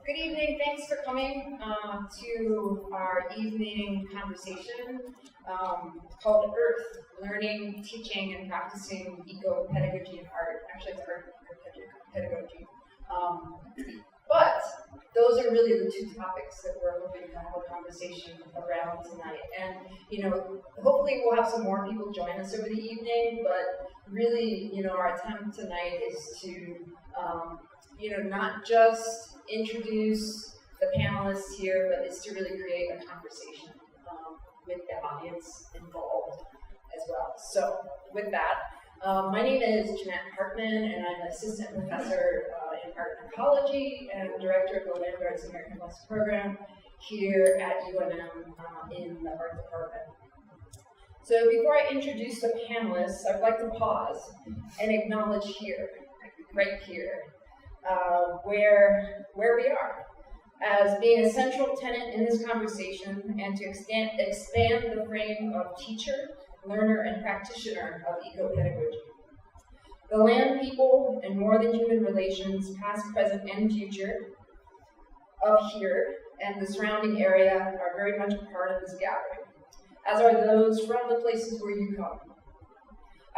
Good evening. Thanks for coming to our evening conversation called Earth, Learning, Teaching, and Practicing Ecopedagogy and Art. Actually, it's Art Pedagogy. But those are really the two topics that we're hoping to have a conversation around tonight. And, hopefully we'll have some more people join us over the evening, but really, our attempt tonight is to, not just introduce the panelists here, but is to really create a conversation with the audience involved as well. So, with that, my name is Hart-Mann, and I'm an assistant professor in art and ecology and director of the Land Arts American West program here at UNM in the art department. So before I introduce the panelists, I'd like to pause and acknowledge right here, where we are as being a central tenet in this conversation and to expand the frame of teacher, learner, and practitioner of ecopedagogy. The land, people, and more than human relations, past, present, and future, of here and the surrounding area are very much a part of this gathering, as are those from the places where you come.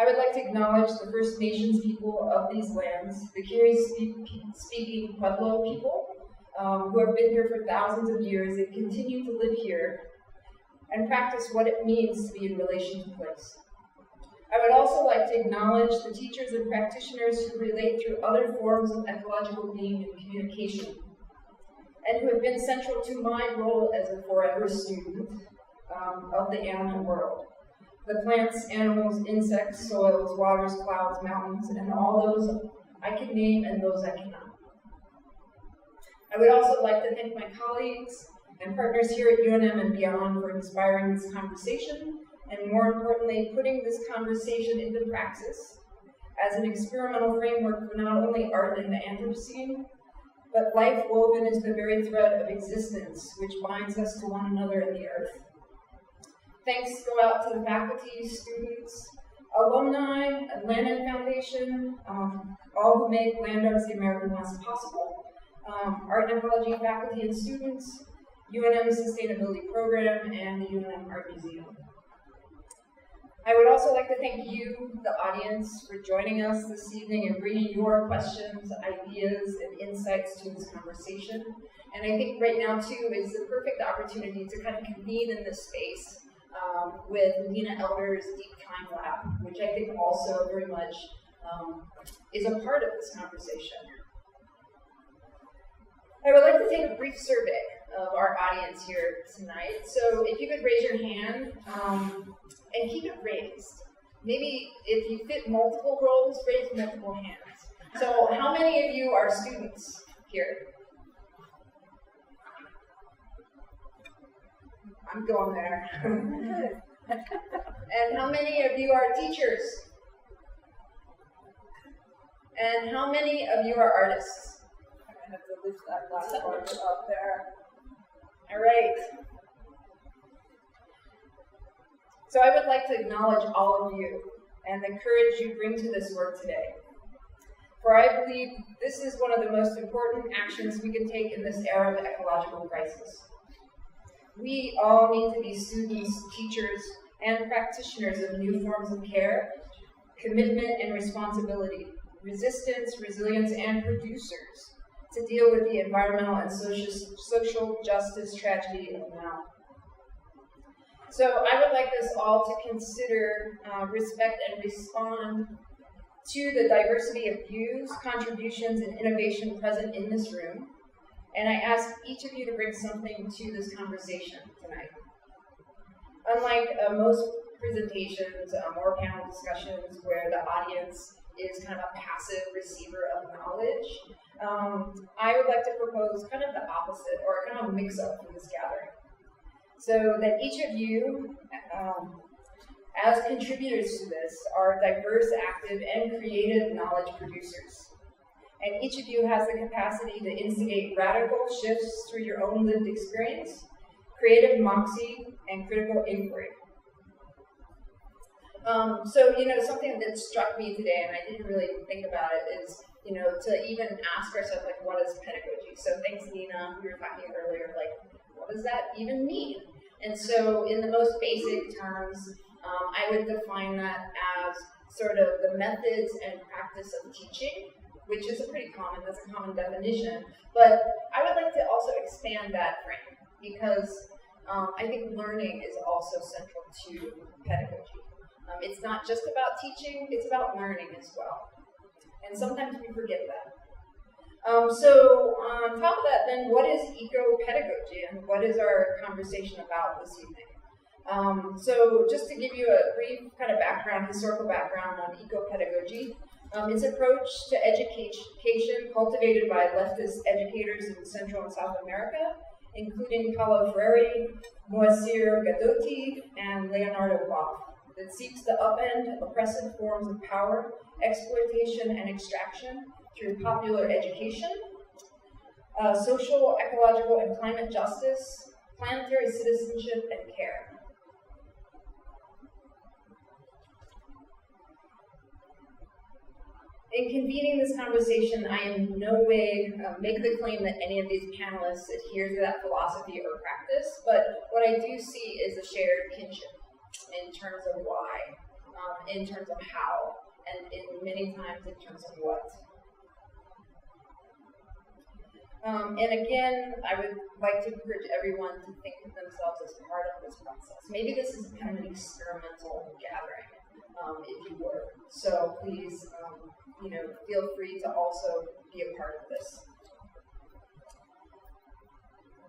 I would like to acknowledge the First Nations people of these lands, the Kiri-speaking Pueblo people, who have been here for thousands of years and continue to live here and practice what it means to be in relation to place. I would also like to acknowledge the teachers and practitioners who relate through other forms of ecological being and communication, and who have been central to my role as a forever student of the animal world. The plants, animals, insects, soils, waters, clouds, mountains, and all those I can name and those I cannot. I would also like to thank my colleagues and partners here at UNM and beyond for inspiring this conversation, and more importantly, putting this conversation into praxis as an experimental framework for not only art and the Anthropocene, but life woven into the very thread of existence which binds us to one another in the earth. Thanks go out to the faculty, students, alumni, Atlantic Foundation, all who make Land Arts the American West possible, art and ecology faculty and students, UNM Sustainability Program, and the UNM Art Museum. I would also like to thank you, the audience, for joining us this evening and bringing your questions, ideas, and insights to this conversation. And I think right now, too, is the perfect opportunity to kind of convene in this space with Nina Elder's Deep Time Lab, which I think also very much is a part of this conversation. I would like to take a brief survey of our audience here tonight. So if you could raise your hand and keep it raised. Maybe if you fit multiple roles, raise multiple hands. So how many of you are students here? I'm going there. And how many of you are teachers? And how many of you are artists? I'm going to have to lift that last part up there. All right. So I would like to acknowledge all of you and the courage you bring to this work today. For I believe this is one of the most important actions we can take in this era of ecological crisis. We all need to be students, teachers, and practitioners of new forms of care, commitment and responsibility, resistance, resilience, and producers to deal with the environmental and social justice tragedy of now. So I would like us all to consider, respect, and respond to the diversity of views, contributions, and innovation present in this room. And I ask each of you to bring something to this conversation tonight. Unlike most presentations or panel discussions where the audience is kind of a passive receiver of knowledge, I would like to propose kind of the opposite, or kind of a mix-up for this gathering. So that each of you, as contributors to this, are diverse, active, and creative knowledge producers. And each of you has the capacity to instigate radical shifts through your own lived experience, creative moxie, and critical inquiry. So, something that struck me today, and I didn't really think about it, is, to even ask ourselves, like, what is pedagogy? So thanks, Nina, we were talking earlier, like, what does that even mean? And so in the most basic terms, I would define that as sort of the methods and practice of teaching, which is that's a common definition. But I would like to also expand that frame, because I think learning is also central to pedagogy. It's not just about teaching, it's about learning as well. And sometimes we forget that. So on top of that, then, what is eco-pedagogy, and what is our conversation about this evening? So just to give you a brief kind of historical background on eco-pedagogy, its approach to education cultivated by leftist educators in Central and South America, including Paulo Freire, Moacir Gadotti, and Leonardo Boff, that seeks to upend oppressive forms of power, exploitation, and extraction through popular education, social, ecological, and climate justice, planetary citizenship, and care. In convening this conversation, I in no way make the claim that any of these panelists adhere to that philosophy or practice, but what I do see is a shared kinship in terms of why, in terms of how, and many times in terms of what. And again, I would like to encourage everyone to think of themselves as part of this process. Maybe this is kind of an experimental gathering, if you were. So please, feel free to also be a part of this.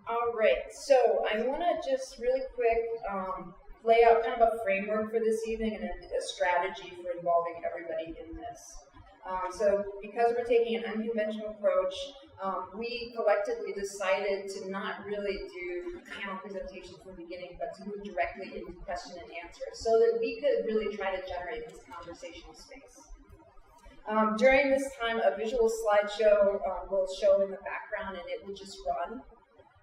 All right, so I want to just really quick lay out kind of a framework for this evening and a strategy for involving everybody in this. So because we're taking an unconventional approach, we collectively decided to not really do panel presentations from the beginning, but to move directly into question and answer so that we could really try to generate this conversational space. During this time, a visual slideshow will show in the background, and it will just run.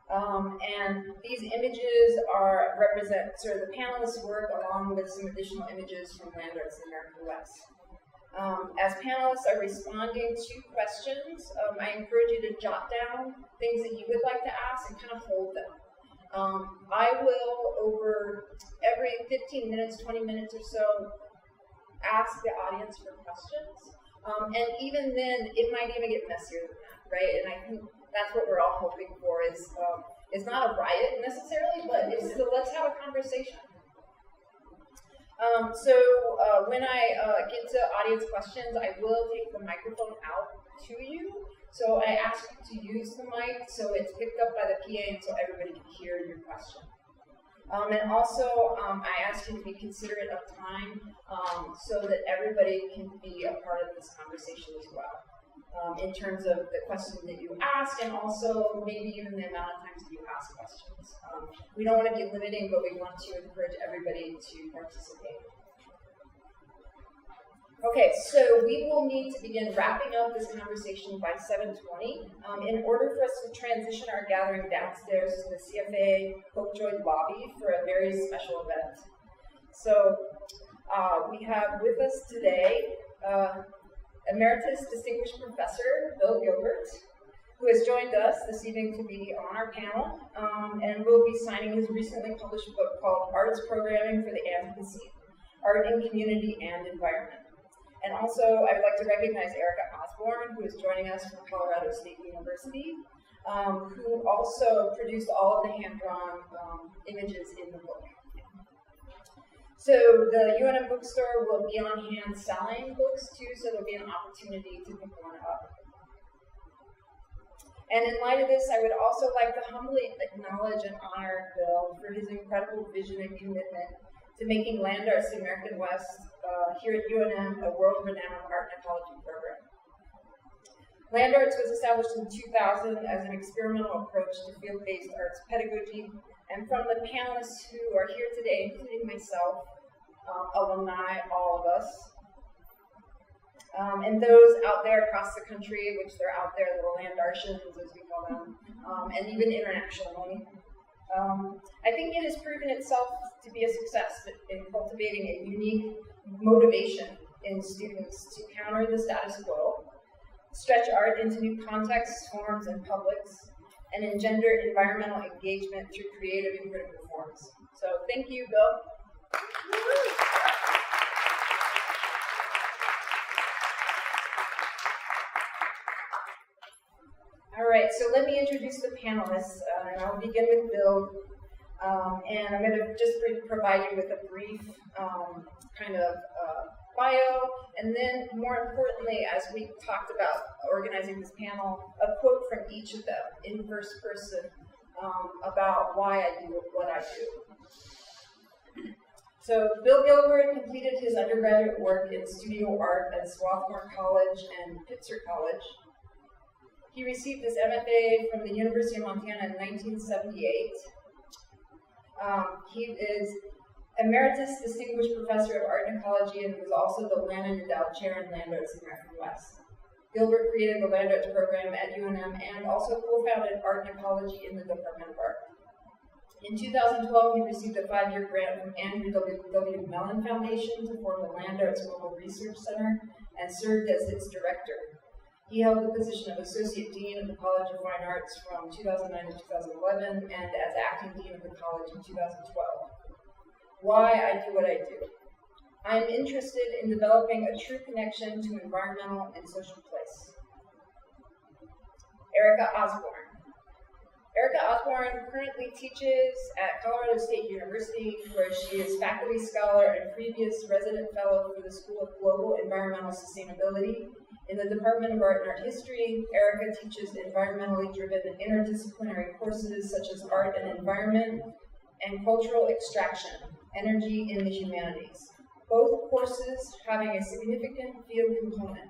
And these images represent sort of the panelists' work along with some additional images from land arts in the American West. As panelists are responding to questions, I encourage you to jot down things that you would like to ask and kind of hold them. I will, over every 15 minutes, 20 minutes or so, ask the audience for questions. And even then, it might even get messier than that, right? And I think that's what we're all hoping for is not a riot necessarily, but let's have a conversation. When I get to audience questions, I will take the microphone out to you. So I ask you to use the mic so it's picked up by the PA and so everybody can hear your question. And also, I ask you to be considerate of time so that everybody can be a part of this conversation as well. In terms of the question that you ask, and also maybe even the amount of times that you ask questions. We don't want to be limiting, but we want to encourage everybody to participate. Okay, so we will need to begin wrapping up this conversation by 7:20 in order for us to transition our gathering downstairs to the CFA Popejoy lobby for a very special event. So we have with us today Emeritus Distinguished Professor Bill Gilbert, who has joined us this evening to be on our panel, and will be signing his recently published book called Arts Programming for the Anthropocene, Art in Community and Environment. And also, I would like to recognize Erika Osborne, who is joining us from Colorado State University, who also produced all of the hand-drawn images in the book. So the UNM bookstore will be on hand selling books too, so there'll be an opportunity to pick one up. And in light of this, I would also like to humbly acknowledge and honor Bill for his incredible vision and commitment to making land arts in the American West here at UNM a world-renowned art and ecology program. Land arts was established in 2000 as an experimental approach to field-based arts pedagogy, and from the panelists who are here today, including myself, alumni, all of us, and those out there across the country, which they're out there, little land artians, as we call them, and even internationally. I think it has proven itself to be a success in cultivating a unique motivation in students to counter the status quo, stretch art into new contexts, forms, and publics, and engender environmental engagement through creative and critical forms. So thank you, Bill. All right, so let me introduce the panelists, and I'll begin with Bill. And I'm going to just provide you with a brief bio, and then more importantly, as we talked about organizing this panel, a quote from each of them in first person about why I do what I do. So Bill Gilbert completed his undergraduate work in studio art at Swarthmore College and Pitzer College. He received his MFA from the University of Montana in 1978. He is Emeritus Distinguished Professor of Art and Ecology and was also the Lannan Endowed Chair in Land Arts in American West. Gilbert created the Land Arts program at UNM and also co-founded Art and Ecology in the Department of Art. In 2012, he received a 5-year grant from Andrew W. Mellon Foundation to form the Land Arts Mobile Research Center and served as its director. He held the position of Associate Dean of the College of Fine Arts from 2009 to 2011 and as Acting Dean of the College in 2012. Why I do what I do. I am interested in developing a true connection to environmental and social place. Erika Osborne. Erika Osborne currently teaches at Colorado State University, where she is faculty scholar and previous resident fellow for the School of Global Environmental Sustainability. In the Department of Art and Art History, Erika teaches environmentally driven interdisciplinary courses such as Art and Environment and Cultural Extraction, Energy in the Humanities, both courses having a significant field component.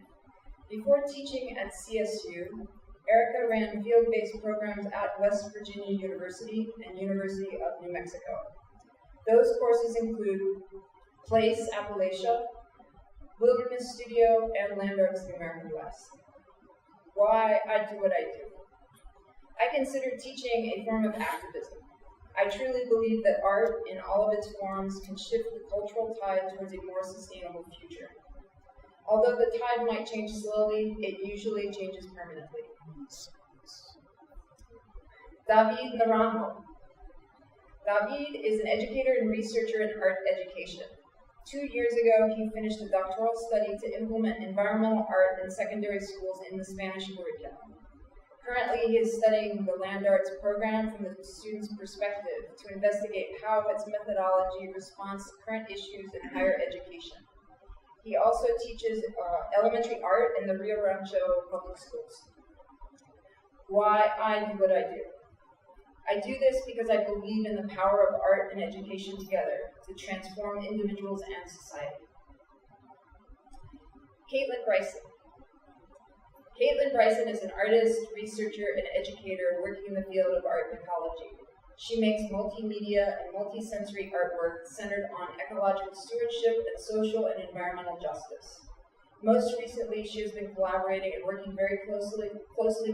Before teaching at CSU, Erika ran field-based programs at West Virginia University and University of New Mexico. Those courses include Place Appalachia, Wilderness Studio, and Land Arts in the American West. Why I do what I do. I consider teaching a form of activism. I truly believe that art, in all of its forms, can shift the cultural tide towards a more sustainable future. Although the tide might change slowly, it usually changes permanently. David Naranjo. David is an educator and researcher in art education. 2 years ago, he finished a doctoral study to implement environmental art in secondary schools in the Spanish curriculum. Currently, he is studying the Land Arts program from the student's perspective to investigate how its methodology responds to current issues in higher education. He also teaches elementary art in the Rio Rancho public schools. Why I do what I do. I do this because I believe in the power of art and education together to transform individuals and society. Kaitlin Bryson. Kaitlin Bryson is an artist, researcher, and educator working in the field of art and ecology. She makes multimedia and multisensory artwork centered on ecological stewardship and social and environmental justice. Most recently, she has been collaborating and working very closely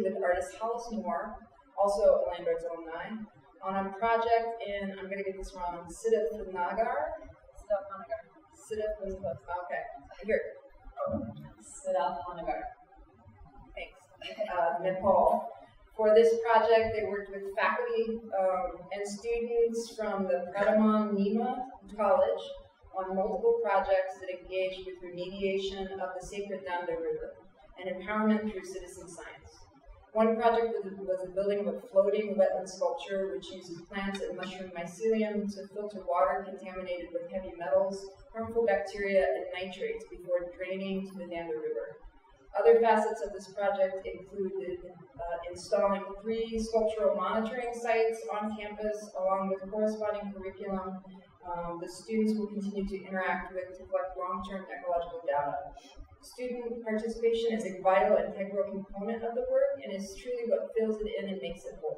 with artist Hollis Moore, also a Land Arts alumni, on a project in, I'm going to get this wrong, Siddhanagar? Okay, here. Siddhanagar. Thanks. Nepal. For this project, they worked with faculty and students from the Pradhaman Nima College on multiple projects that engaged with remediation of the sacred Danda River and empowerment through citizen science. One project was the building of a floating wetland sculpture which uses plants and mushroom mycelium to filter water contaminated with heavy metals, harmful bacteria, and nitrates before draining to the Danda River. Other facets of this project included installing 3 sculptural monitoring sites on campus along with corresponding curriculum the students will continue to interact with to collect long-term ecological data. Student participation is a vital and integral component of the work and is truly what fills it in and makes it whole.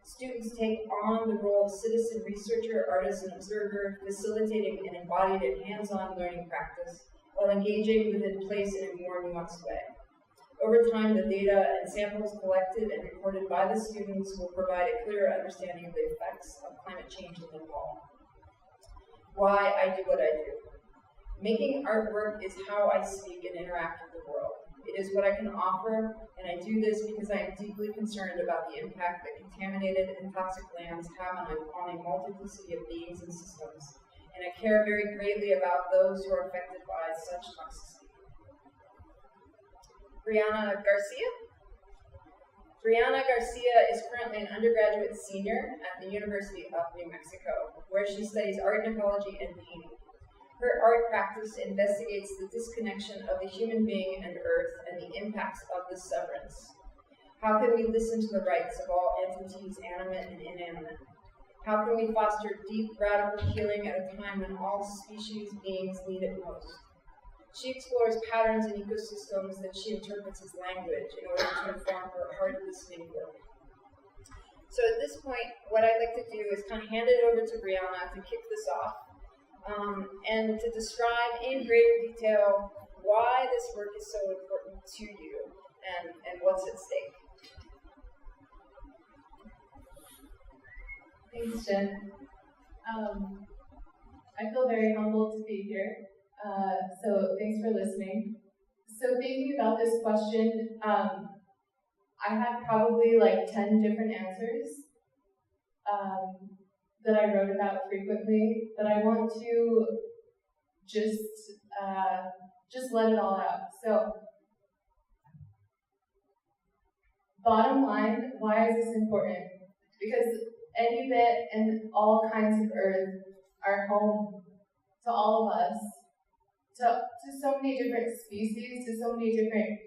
Students take on the role of citizen researcher, artist, and observer, facilitating an embodied and hands-on learning practice while engaging within place in a more nuanced way. Over time, the data and samples collected and recorded by the students will provide a clearer understanding of the effects of climate change in Nepal. Why I do what I do. Making artwork is how I speak and interact with the world. It is what I can offer, and I do this because I am deeply concerned about the impact that contaminated and toxic lands have on a multiplicity of beings and systems, and I care very greatly about those who are affected by such toxicity. Brionna Garcia. Brionna Garcia is currently an undergraduate senior at the University of New Mexico, where she studies art and ecology and painting. Her art practice investigates the disconnection of the human being and earth and the impacts of this severance. How can we listen to the rights of all entities, animate and inanimate? How can we foster deep, radical healing at a time when all species beings need it most? She explores patterns in ecosystems that she interprets as language in order to inform her hard listening work. So at this point, what I'd like to do is kind of hand it over to Brionna to kick this off, and to describe in greater detail why this work is so important to you and what's at stake. Thanks, Jen. I feel very humbled to be here, so thanks for listening. So thinking about this question, I had probably like 10 different answers that I wrote about frequently, but I want to just let it all out. So, bottom line, why is this important? Because any bit and all kinds of earth are home to all of us, to so many different species, to so many different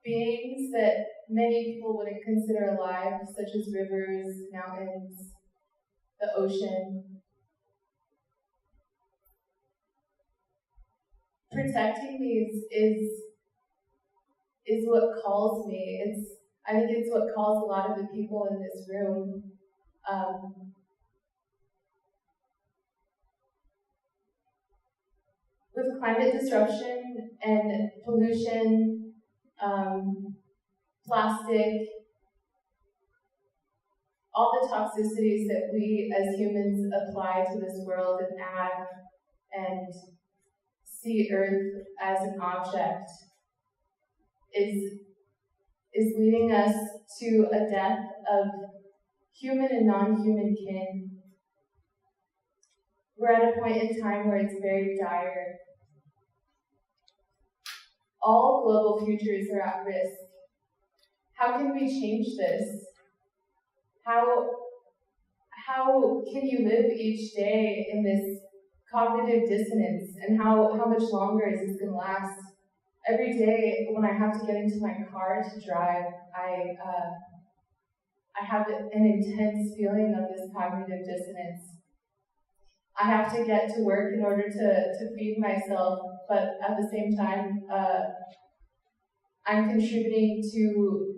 beings that many people wouldn't consider alive, such as rivers, mountains, the ocean. Protecting these is what calls me. I think it's what calls a lot of the people in this room. With climate disruption and pollution, plastic, all the toxicities that we as humans apply to this world and add and see Earth as an object is leading us to a death of human and non-human kin. We're at a point in time where it's very dire. All global futures are at risk. How can we change this? How can you live each day in this cognitive dissonance, and how much longer is this going to last? Every day when I have to get into my car to drive, I have an intense feeling of this cognitive dissonance. I have to get to work in order to feed myself, but at the same time, I'm contributing to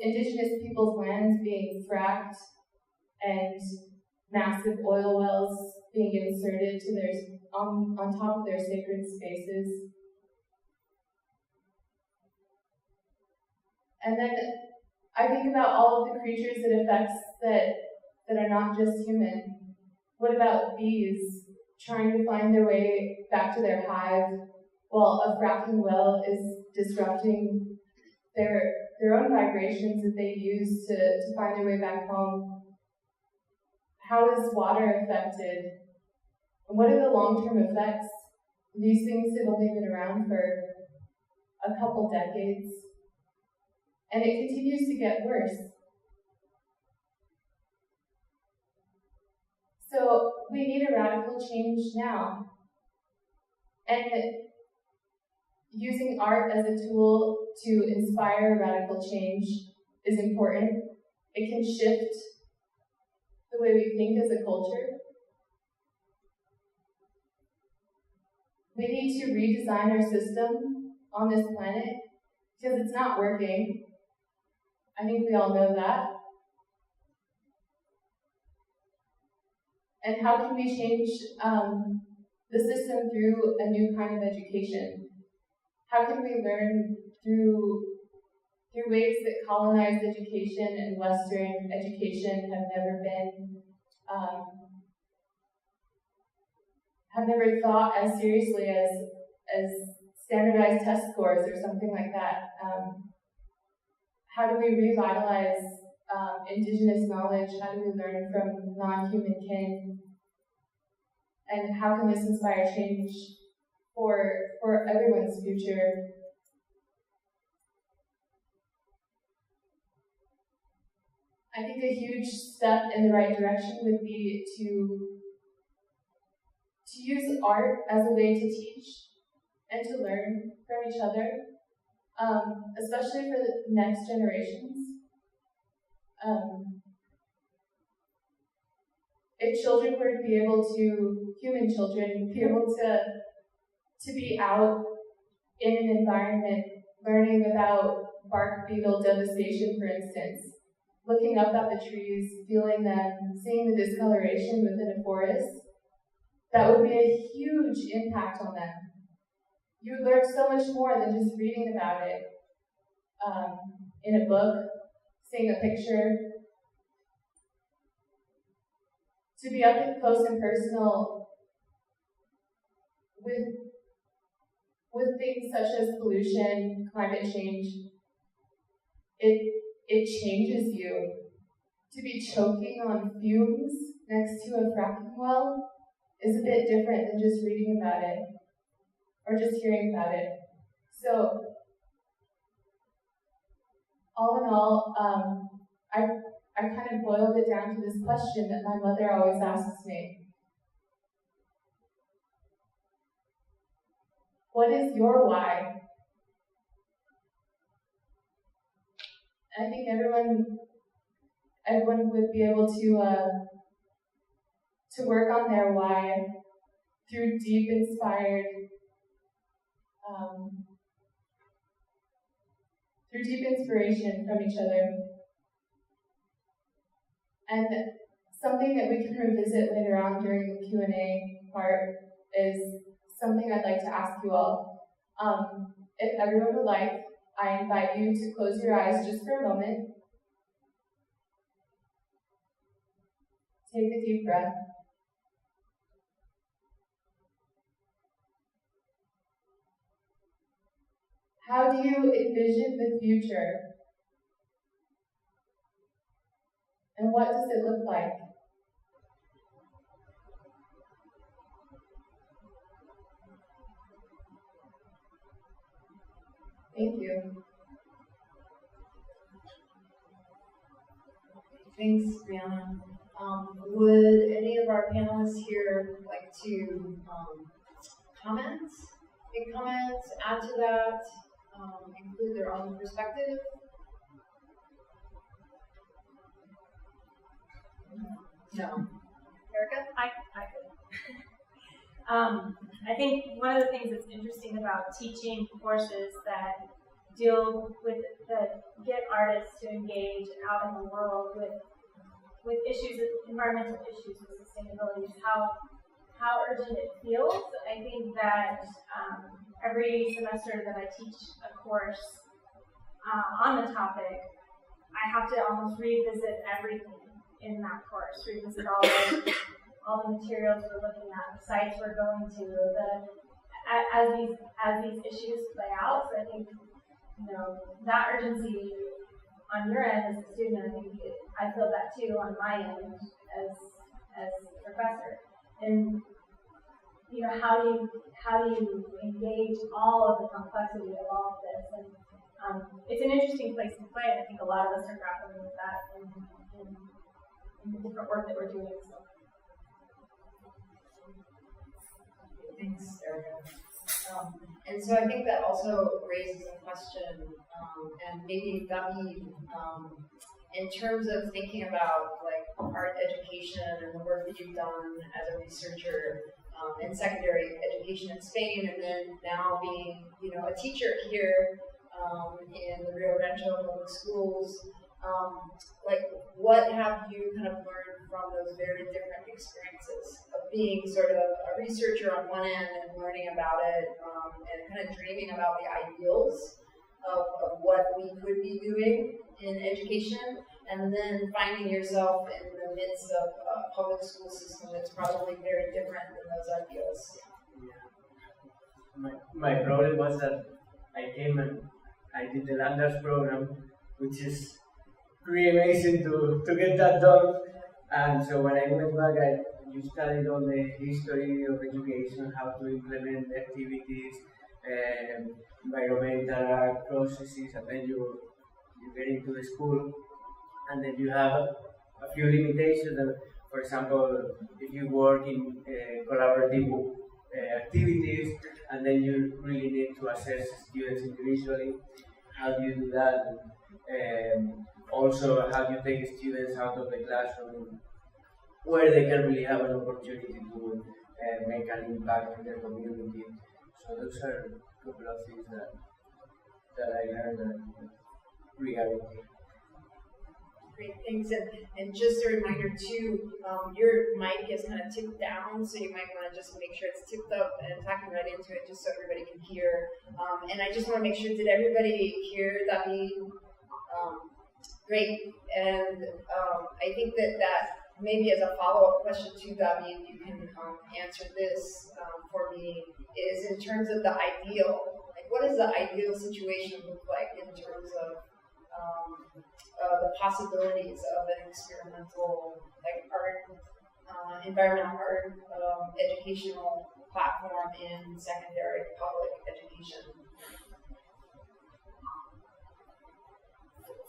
indigenous people's lands being fracked and massive oil wells being inserted to on top of their sacred spaces. And then I think about all of the creatures it affects that are not just human. What about bees trying to find their way back to their hive while a fracking well is disrupting their own vibrations that they use to find their way back home? How is water affected? And what are the long-term effects? These things have only been around for a couple decades, and it continues to get worse. So we need a radical change now. And using art as a tool to inspire radical change is important. It can shift the way we think as a culture. We need to redesign our system on this planet because it's not working. I think we all know that. And how can we change the system through a new kind of education? How can we learn through ways that colonized education and Western education have never thought as seriously as standardized test scores or something like that. How do we revitalize indigenous knowledge? How do we learn from non-human kin? And how can this inspire change for everyone's future? I think a huge step in the right direction would be to use art as a way to teach and to learn from each other, especially for the next generations. If children were to be able to, human children, be able to be out in an environment learning about bark beetle devastation, for instance, looking up at the trees, feeling them, seeing the discoloration within a forest, that would be a huge impact on them. You would learn so much more than just reading about it in a book, seeing a picture. To be up close and personal with things such as pollution, climate change, it changes you. To be choking on fumes next to a fracking well is a bit different than just reading about it or just hearing about it. So, all in all, I kind of boiled it down to this question that my mother always asks me. What is your why? I think everyone would be able to work on their why through deep inspiration from each other. And something that we can revisit later on during the Q&A part is something I'd like to ask you all. If everyone would like, I invite you to close your eyes just for a moment. Take a deep breath. How do you envision the future? And what does it look like? Thank you. Thanks, Brionna. Would any of our panelists here like to comment? Make comments, add to that, include their own perspective? No. Erika? I could. I think one of the things that's interesting about teaching courses that deal with, that get artists to engage out in the world with issues, environmental issues, with sustainability, is how urgent it feels. I think that every semester that I teach a course on the topic, I have to almost revisit everything in that course, revisit all the materials we're looking at, the sites we're going to, as these issues play out. So I think, that urgency on your end as a student, I feel that too on my end as a professor. And how do you engage all of the complexity of all of this? And it's an interesting place to play, and I think a lot of us are grappling with that in the different work that we're doing. So. Thanks, Erika. And so I think that also raises a question, and maybe Gabi, in terms of thinking about like art education and the work that you've done as a researcher in secondary education in Spain, and then now being, a teacher here in the Rio Rancho public schools. What have you kind of learned from those very different experiences of being sort of a researcher on one end and learning about it and kind of dreaming about the ideals of what we could be doing in education, and then finding yourself in the midst of a public school system that's probably very different than those ideals? my problem was that I came and I did the land arts program, which is pretty amazing to get that done. And so when I went back, you studied all the history of education, how to implement activities, environmental processes, and then you get into the school, and then you have a few limitations. And for example, if you work in collaborative activities, and then you really need to assess students individually, how do you do that? Also, how do you take students out of the classroom where they can really have an opportunity to make an impact in their community? So those are a couple of things that I learned regarding. Great, thanks. And just a reminder too, your mic is kind of tipped down, so you might want to just make sure it's tipped up and talking right into it, just so everybody can hear. And I just want to make sure, did everybody hear David? Great. And I think that maybe as a follow-up question to David, you can answer this for me, is in terms of the ideal. Like, what does the ideal situation look like in terms of the possibilities of an experimental, like art, environmental art, educational platform in secondary public education?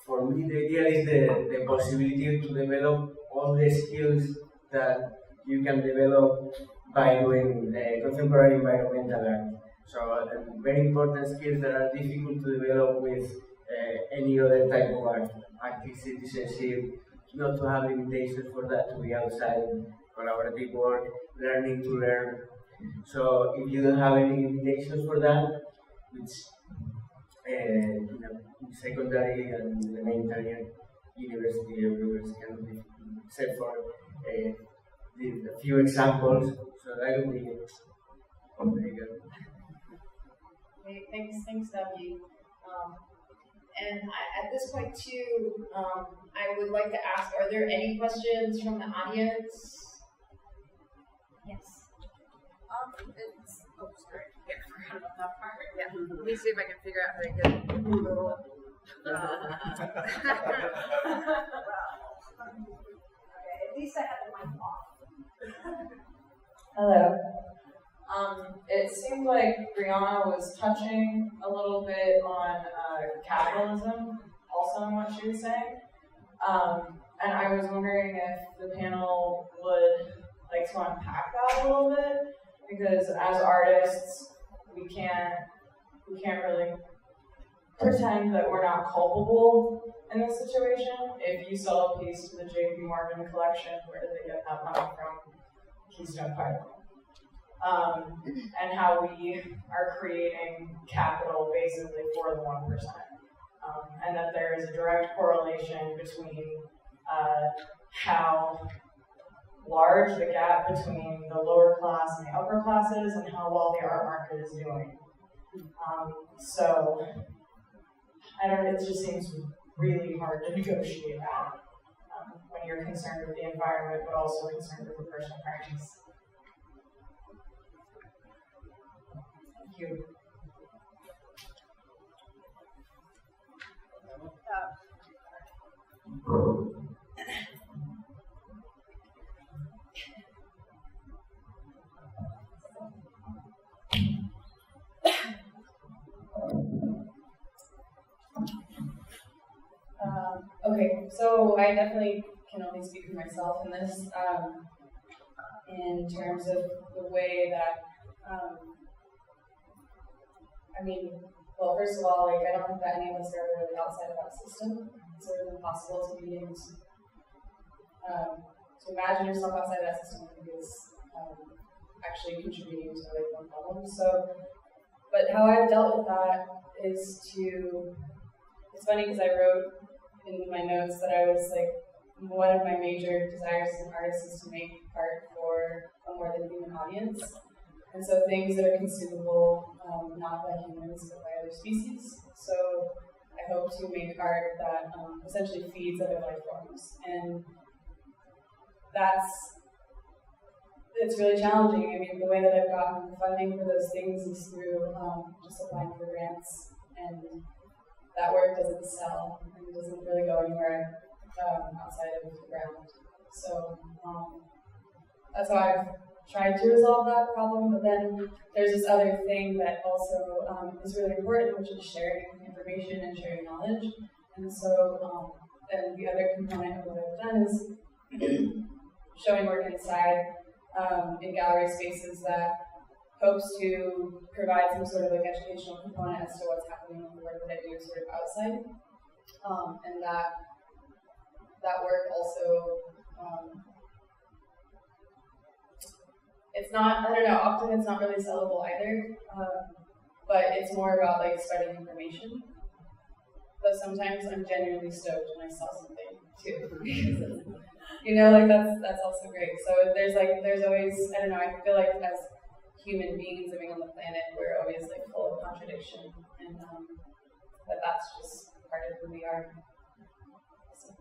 For me, the idea is the possibility to develop all the skills that you can develop by doing contemporary environmental art. So very important skills that are difficult to develop with any other type of art. Active citizenship, not to have limitations for that, to be outside, collaborative work, learning to learn. So if you don't have any limitations for that, which secondary and elementary and university everywhere is kind of difficult, except for a few examples. So that would be very good. Okay, thanks, David. And at this point too, I would like to ask, are there any questions from the audience? Yes. Sorry. Yeah, I forgot about that part. Yeah. Let me see if I can figure out how to get a little. Okay, at least I have the mic off. Hello. It seemed like Brionna was touching a little bit on capitalism, also in what she was saying. And I was wondering if the panel would like to unpack that a little bit, because as artists, we can't really pretend that we're not culpable in this situation. If you sell a piece to the J.P. Morgan collection, where did they get that money from? Keystone Pipeline. And how we are creating capital basically for the 1%. And that there is a direct correlation between how large the gap between the lower class and the upper class is, and how well the art market is doing. So, I don't know, it just seems really hard to negotiate that when you're concerned with the environment, but also concerned with the personal practice. Thank you. Okay, so I definitely can only speak for myself in this, in terms of the way that, I mean, well, first of all, like, I don't think that any of us are really outside of that system. It's sort of impossible to be able to imagine yourself outside of that system is actually contributing to like one problem. So, but how I've dealt with that is to, it's funny because I wrote in my notes that I was like, one of my major desires as an artist is to make art for a more than human audience. And so things that are consumable, not by humans, but by other species. So I hope to make art that essentially feeds other life forms. And that's, it's really challenging. I mean, the way that I've gotten funding for those things is through just applying for grants, and that work doesn't sell and doesn't really go anywhere outside of the ground. So that's how I've tried to resolve that problem. But then there's this other thing that also is really important, which is sharing information and sharing knowledge. And so then the other component of what I've done is showing work inside in gallery spaces that hopes to provide some sort of like educational component as to what's happening in the work that I do sort of outside. And that work also, it's not, I don't know, often it's not really sellable either, but it's more about like spreading information. But sometimes I'm genuinely stoked when I sell something too. You know, like that's also great. So there's always, I don't know, I feel like as human beings living on the planet, we're always like full of contradiction, and but that's just part of who we are. So.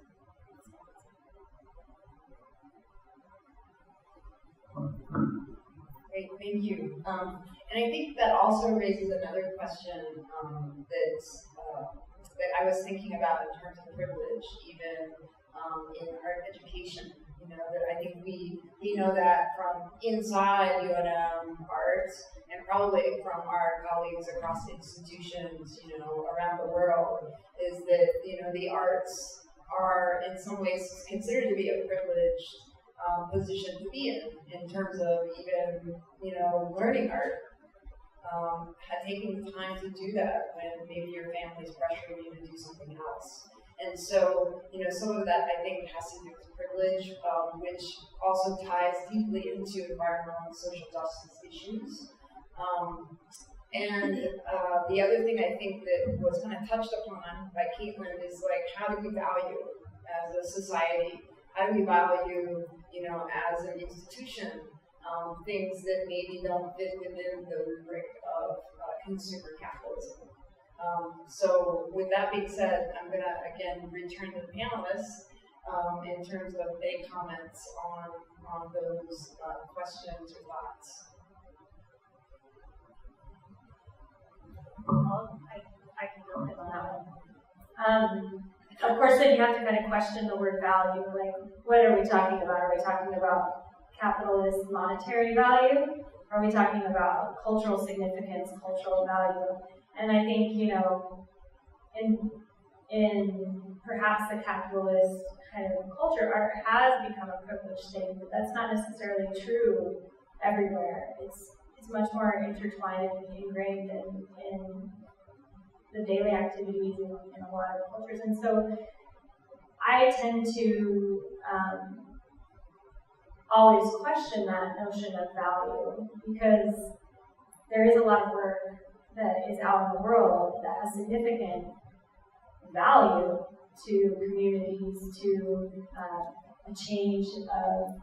Great, thank you. And I think that also raises another question that I was thinking about in terms of privilege, even in art education. You know, that I think we know that from inside UNM art, and probably from our colleagues across institutions, you know, around the world, is that, you know, the arts are in some ways considered to be a privileged position to be in terms of even, you know, learning art. Taking the time to do that when maybe your family's pressuring you to do something else. And so, you know, some of that I think has to do with privilege, which also ties deeply into environmental and social justice issues. And the other thing I think that was kind of touched upon by Kaitlin is like, how do we value as a society? How do we value, you know, as an institution, things that maybe don't fit within the rubric of consumer capitalism? So with that being said, I'm going to again return to the panelists in terms of their comments on those questions or thoughts. I can go ahead on that one. Of course, then you have to kind of question the word value. Like, what are we talking about? Are we talking about capitalist monetary value? Are we talking about cultural significance, cultural value? And I think, you know, in perhaps the capitalist kind of culture, art has become a privileged thing, but that's not necessarily true everywhere. It's much more intertwined and ingrained in the daily activities in a lot of cultures. And so I tend to always question that notion of value, because there is a lot of work that is out in the world that has significant value to communities, to a change of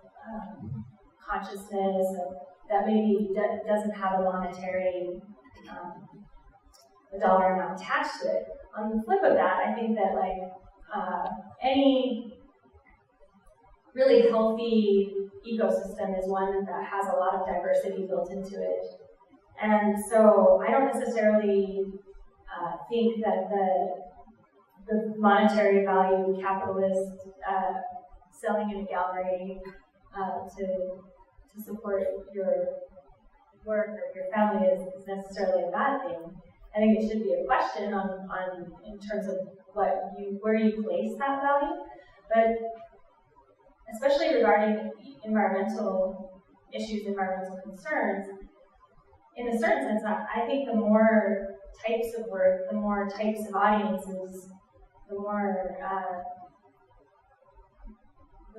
consciousness that maybe doesn't have a monetary a dollar amount attached to it. On the flip of that, I think that like any really healthy ecosystem is one that has a lot of diversity built into it. And so I don't necessarily think that the monetary value capitalist selling in a gallery to support your work or your family is necessarily a bad thing. I think it should be a question on in terms of where you place that value, but especially regarding environmental issues, environmental concerns, in a certain sense, I think the more types of work, the more types of audiences, the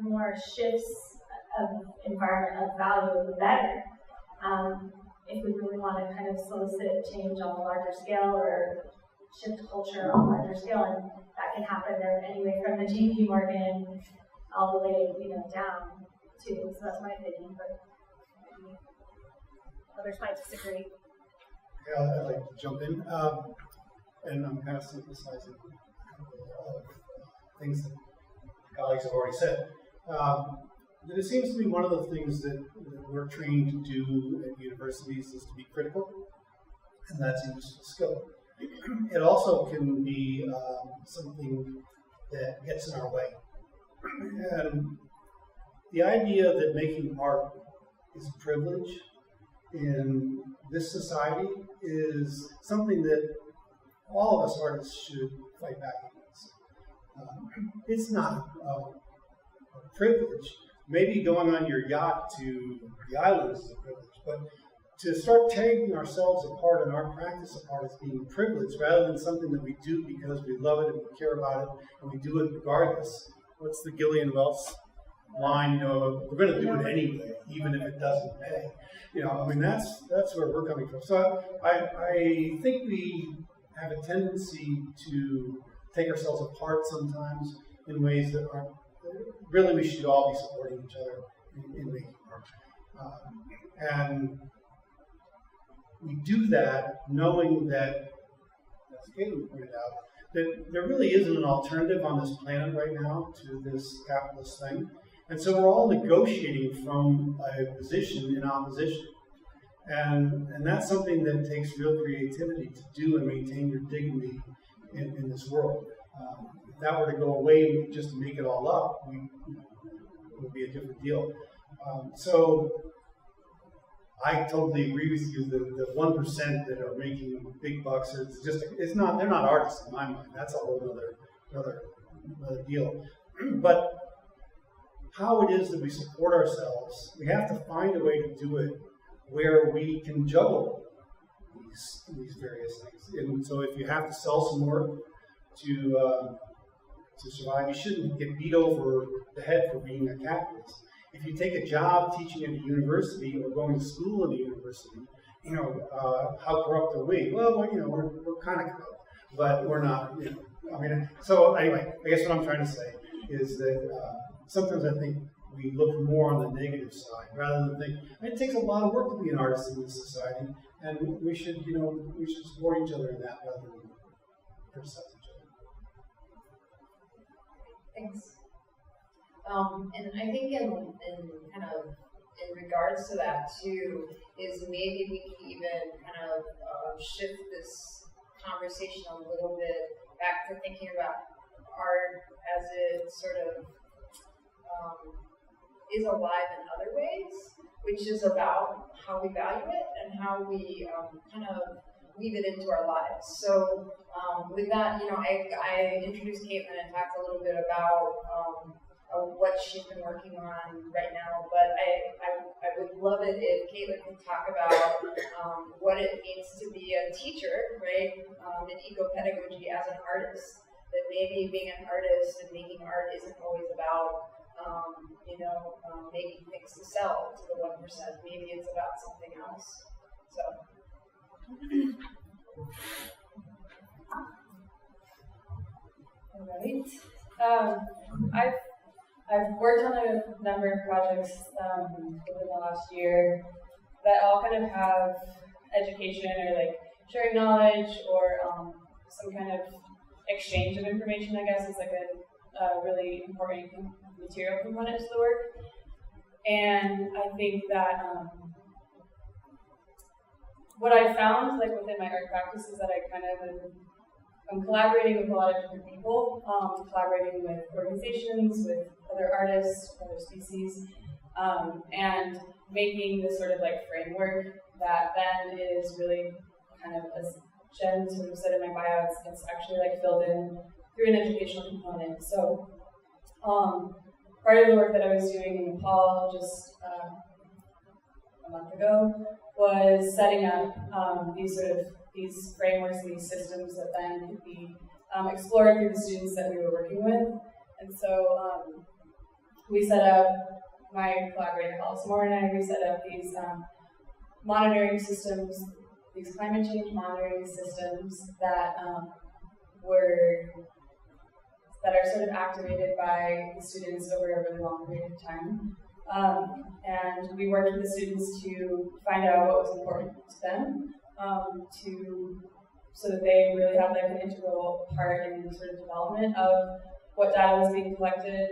more shifts of environment of value, the better. If we really want to kind of solicit change on a larger scale or shift culture on a larger scale, and that can happen there anyway from the JP Morgan all the way, you know, down too. So that's my opinion, but others might disagree. Yeah, I'd like to jump in, and I'm kind of synthesizing a couple of things that colleagues have already said. it seems to be one of the things that we're trained to do at universities is to be critical, and that's a useful skill. It also can be something that gets in our way. And the idea that making art is a privilege in this society is something that all of us artists should fight back against. It's not a privilege. Maybe going on your yacht to the islands is a privilege, but to start taking ourselves apart and our practice apart as being privileged rather than something that we do because we love it and we care about it and we do it regardless. What's the Gillian Wells line? We're going to do it anyway, even if it doesn't pay. That's where we're coming from. So I think we have a tendency to take ourselves apart sometimes in ways that aren't. Really, we should all be supporting each other in making art. And we do that knowing that, as Kaitlin pointed out, that there really isn't an alternative on this planet right now to this capitalist thing. And so we're all negotiating from a position in opposition. And that's something that takes real creativity to do and maintain your dignity in this world. If that were to go away just to make it all up, it would be a different deal. So I totally agree with you. The 1% that are making big bucks, they're not artists in my mind. That's a whole other deal. But how it is that we support ourselves, we have to find a way to do it where we can juggle these various things. And so if you have to sell some work to survive, you shouldn't get beat over the head for being a capitalist. If you take a job teaching at a university or going to school at a university, how corrupt are we? Well, we're kind of corrupt, but we're not. So anyway, I guess what I'm trying to say is that sometimes I think we look more on the negative side rather than think it takes a lot of work to be an artist in this society, and we should support each other in that rather than criticize each other. Thanks. And I think in regards to that too, is maybe we can even kind of shift this conversation a little bit back to thinking about art as it sort of is alive in other ways, which is about how we value it and how we kind of weave it into our lives. So with that, I introduced Kaitlin and talked a little bit about what she's been working on right now, but I would love it if Kaitlin could talk about what it means to be a teacher, right, in ecopedagogy as an artist. That maybe being an artist and making art isn't always about making things to sell to the 1%. Maybe it's about something else. So. All right. I've worked on a number of projects over the last year that all kind of have education or like sharing knowledge or some kind of exchange of information, I guess, is like a really important material component to the work. And I think that what I found like within my art practice is that I'm collaborating with a lot of different people, collaborating with organizations, with other artists, other species, and making this sort of like framework that then is really kind of, as Jen sort of said in my bio, it's actually like filled in through an educational component. So part of the work that I was doing in Nepal just a month ago was setting up these frameworks and these systems that then could be explored through the students that we were working with. And so we set up, my collaborator Osborne and I, we set up these monitoring systems, these climate change monitoring systems that are sort of activated by the students over a really long period of time. And we worked with the students to find out what was important to them, so that they really have like an integral part in the sort of development of what data was being collected,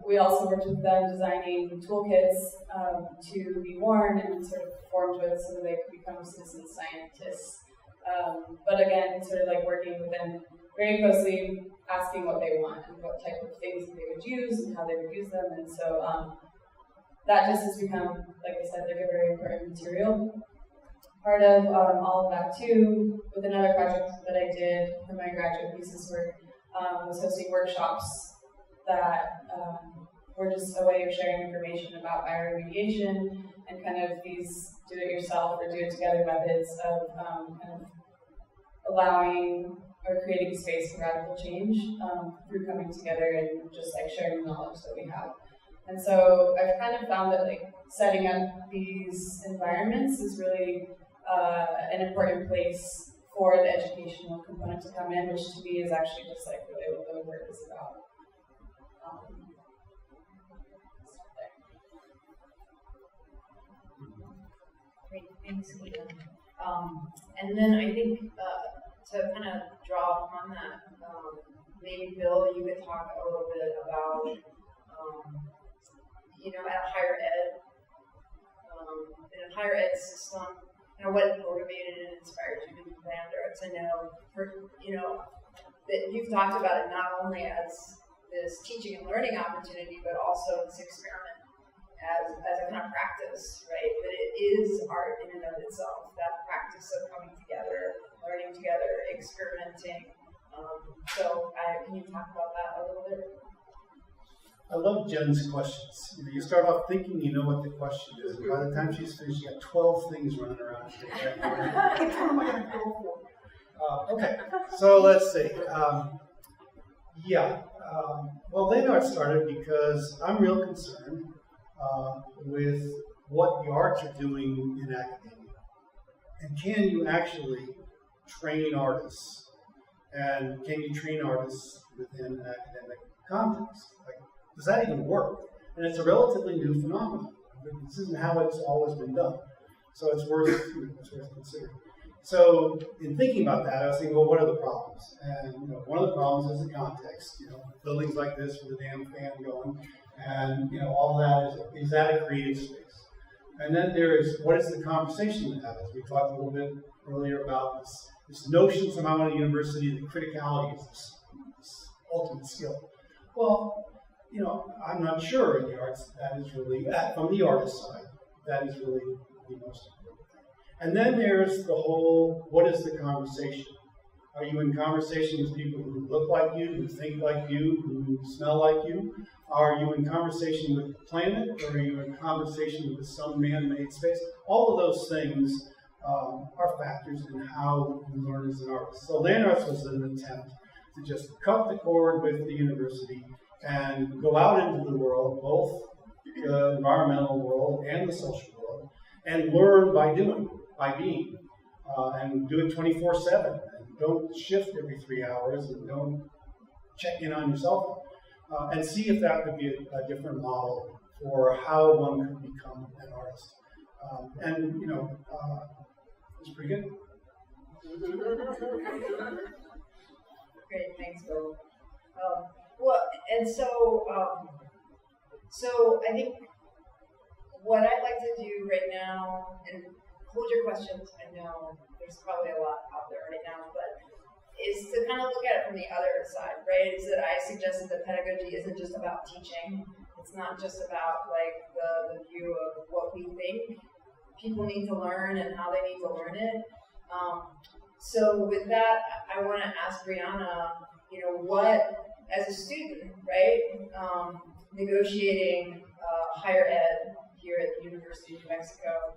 We also worked with them designing toolkits to be worn and sort of performed with so that they could become citizen scientists. But again, sort of like working with them very closely, asking what they want and what type of things they would use and how they would use them. And so that just has become, like I said, like a very important material. Part of all of that too, with another project that I did for my graduate thesis work, was hosting workshops that were just a way of sharing information about bioremediation and kind of these do-it-yourself or do-it-together methods of kind of allowing or creating space for radical change through coming together and just like sharing the knowledge that we have. And so I've kind of found that like setting up these environments is really an important place for the educational component to come in, which to me is actually just like really what the work is about. Great, thanks, Keaton. And then I think to kind of draw upon that, maybe Bill, you could talk a little bit about, at higher ed, in a higher ed system, what motivated and inspired you to be Lander? To know, that you've talked about it not only as this teaching and learning opportunity, but also this experiment as a kind of practice, right? That it is art in and of itself, that practice of coming together, learning together, experimenting. Can you talk about that a little bit? I love Jen's questions. You start off thinking you know what the question is, and by the time she's finished, you got 12 things running around. Okay, so let's see. Well, Leonard started because I'm real concerned with what the arts are doing in academia. And can you actually train artists? And can you train artists within an academic context? Like, does that even work? And it's a relatively new phenomenon. This isn't how it's always been done. So it's worth considering. So in thinking about that, I was thinking, well, what are the problems? And one of the problems is the context. Buildings like this with a damn fan going, and all that is that a creative space? And then there is, what is the conversation that happens? We talked a little bit earlier about this notion somehow in a university that criticality is this ultimate skill. Well, I'm not sure in the arts that is really, from the artist side, that is really the most important thing. And then there's the whole, what is the conversation? Are you in conversation with people who look like you, who think like you, who smell like you? Are you in conversation with the planet, or are you in conversation with some man-made space? All of those things are factors in how you learn as an artist. So land arts was an attempt to just cut the cord with the university and go out into the world, both the environmental world and the social world, and learn by doing, by being, and do it 24/7. And don't shift every 3 hours, and don't check in on yourself, and see if that could be a different model for how one could become an artist. It's pretty good. Great, thanks, Bill. So I think what I'd like to do right now, and hold your questions, I know there's probably a lot out there right now, but is to kind of look at it from the other side, right? Is that I suggested that pedagogy isn't just about teaching. It's not just about like the view of what we think people need to learn and how they need to learn it. So with that, I want to ask Brionna, what, as a student, right, negotiating higher ed here at the University of New Mexico,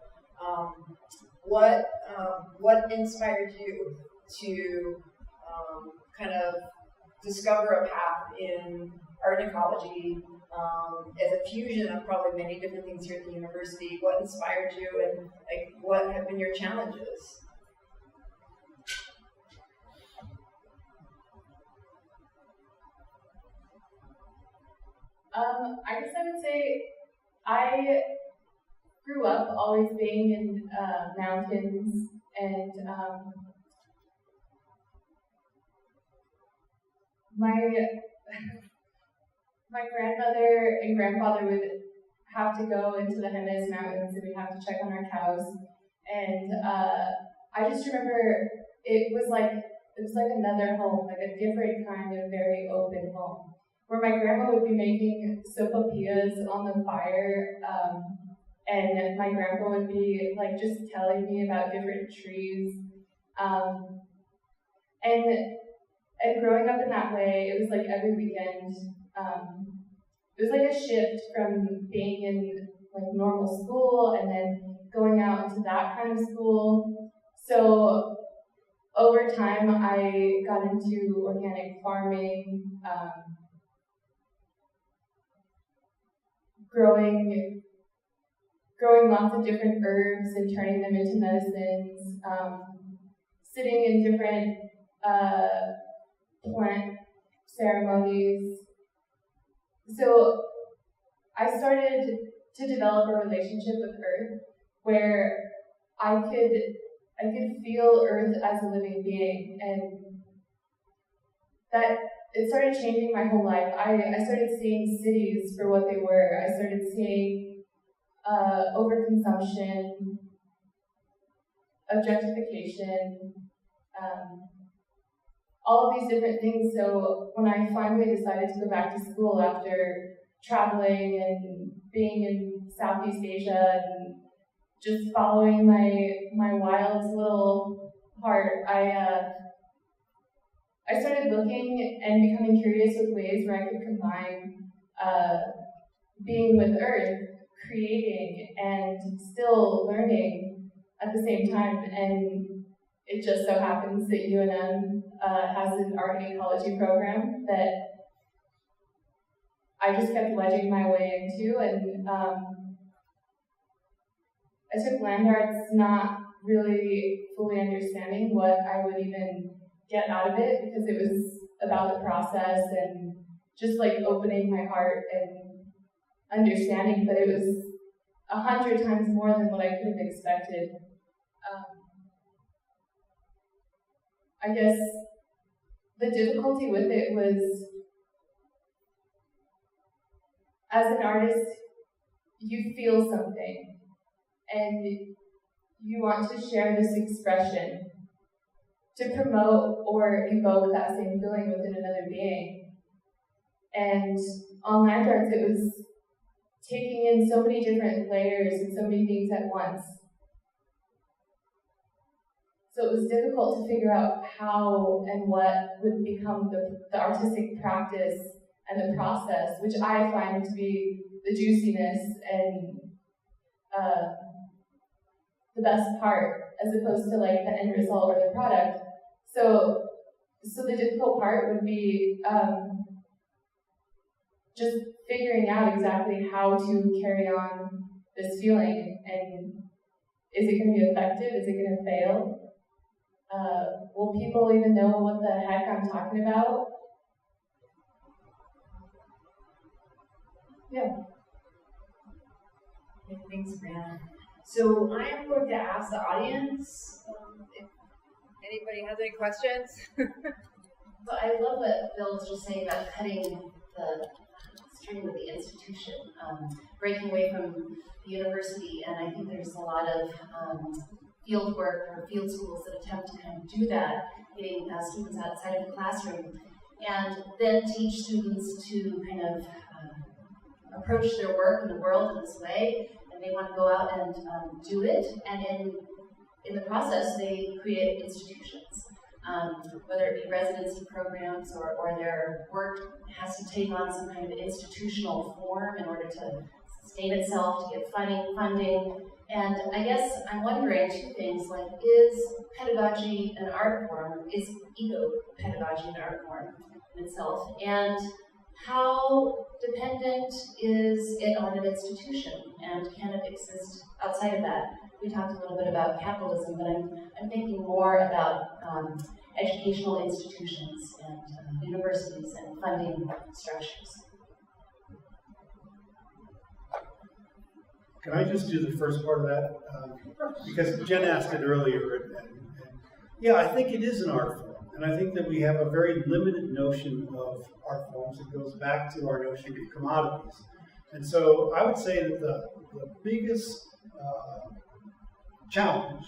what inspired you to kind of discover a path in art and ecology as a fusion of probably many different things here at the university? What inspired you, and what have been your challenges? I guess I would say I grew up always being in mountains, and my grandmother and grandfather would have to go into the Hernandez Mountains and we'd have to check on our cows. And I just remember it was like another home, like a different kind of very open home, where my grandma would be making sopapillas on the fire, and my grandpa would be like just telling me about different trees. And growing up in that way, it was like every weekend. It was like a shift from being in like normal school and then going out into that kind of school. So over time, I got into organic farming, growing lots of different herbs and turning them into medicines, sitting in different plant ceremonies. So I started to develop a relationship with Earth where I could feel Earth as a living being, and that it started changing my whole life. I started seeing cities for what they were. I started seeing overconsumption, objectification, all of these different things. So when I finally decided to go back to school after traveling and being in Southeast Asia and just following my wild little heart, I started looking and becoming curious with ways where I could combine being with Earth, creating, and still learning at the same time. And it just so happens that UNM has an art and ecology program that I just kept wedging my way into, and I took land arts not really fully understanding what I would even get out of it, because it was about the process and just like opening my heart and understanding, but it was 100 times more than what I could have expected. I guess the difficulty with it was, as an artist, you feel something and you want to share this expression to promote or evoke that same feeling within another being. And on land arts, it was taking in so many different layers and so many things at once. So it was difficult to figure out how and what would become the artistic practice and the process, which I find to be the juiciness and the best part, as opposed to like the end result or the product. So the difficult part would be just figuring out exactly how to carry on this feeling, and is it going to be effective? Is it going to fail? Will people even know what the heck I'm talking about? Yeah. Okay, thanks, Brianna. So I am going to ask the audience if anybody has any questions. So I love what Bill was just saying about cutting the string with the institution, breaking away from the university, and I think there's a lot of field work or field schools that attempt to kind of do that, getting students outside of the classroom, and then teach students to kind of approach their work in the world in this way, and they want to go out and do it, and in the process they create institutions, whether it be residency programs or their work has to take on some kind of institutional form in order to sustain itself, to get funding. And I guess I'm wondering two things, like, is pedagogy an art form? Is eco-pedagogy an art form in itself? And how dependent is it on an institution? And can it exist outside of that? We talked a little bit about capitalism, but I'm thinking more about educational institutions and universities and funding structures. Can I just do the first part of that? Because Jen asked it earlier, and yeah, I think it is an art form. And I think that we have a very limited notion of art forms that goes back to our notion of commodities. And so I would say that the biggest challenge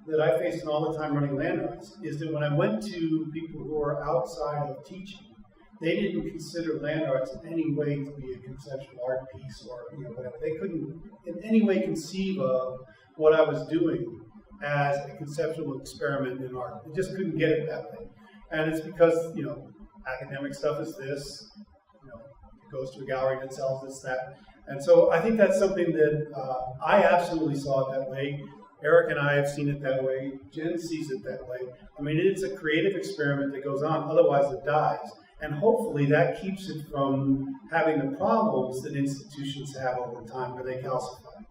that I faced in all the time running land arts is that when I went to people who are outside of teaching, they didn't consider land arts in any way to be a conceptual art piece or whatever. They couldn't in any way conceive of what I was doing as a conceptual experiment in art. They just couldn't get it that way. And it's because, academic stuff is this, it goes to a gallery that sells this, that. And so I think that's something that I absolutely saw it that way. Eric and I have seen it that way. Jen sees it that way. I mean, it's a creative experiment that goes on, otherwise it dies. And hopefully that keeps it from having the problems that institutions have over time where they calcify.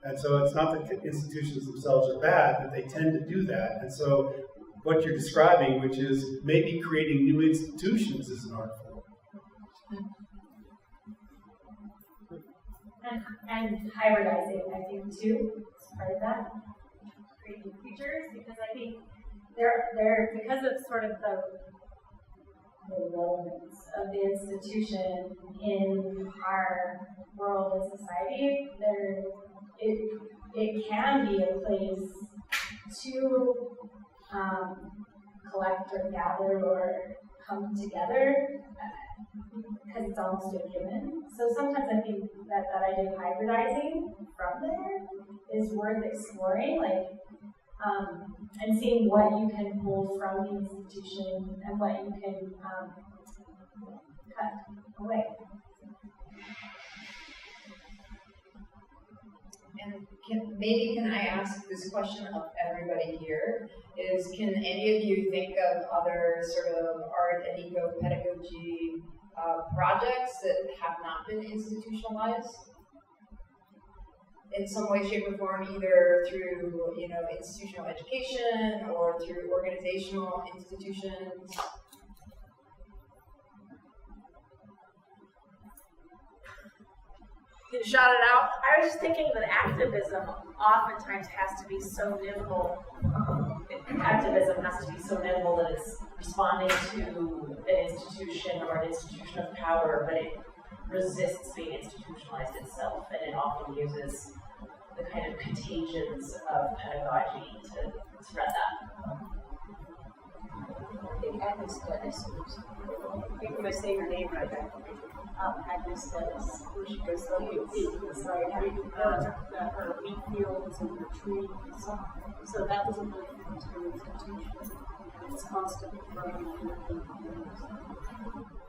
And so it's not that institutions themselves are bad, but they tend to do that. And so what you're describing, which is maybe creating new institutions, is an art form. And hybridizing, I think, too, is part of that. Creating features, because I think they're because of sort of the relevance of the institution in our world and society, it can be a place to collect or gather or come together because it's almost a given. So sometimes I think that idea of hybridizing from there is worth exploring, and seeing what you can pull from the institution and what you can cut away. And can I ask this question of everybody here? Can any of you think of other sort of art and eco-pedagogy projects that have not been institutionalized in some way, shape, or form, either through institutional education or through organizational institutions? You shout it out. I was just thinking that activism oftentimes has to be so nimble. Activism has to be so nimble that it's responding to an institution or an institution of power, but it resists being institutionalized itself, and it often uses the kind of contagions of pedagogy to spread that. I think Agnes Dennis, am I saying her name right? Agnes Dennis, where she goes to the site, her wheat fields and her trees. So that doesn't really fit into an institution. It's constantly growing.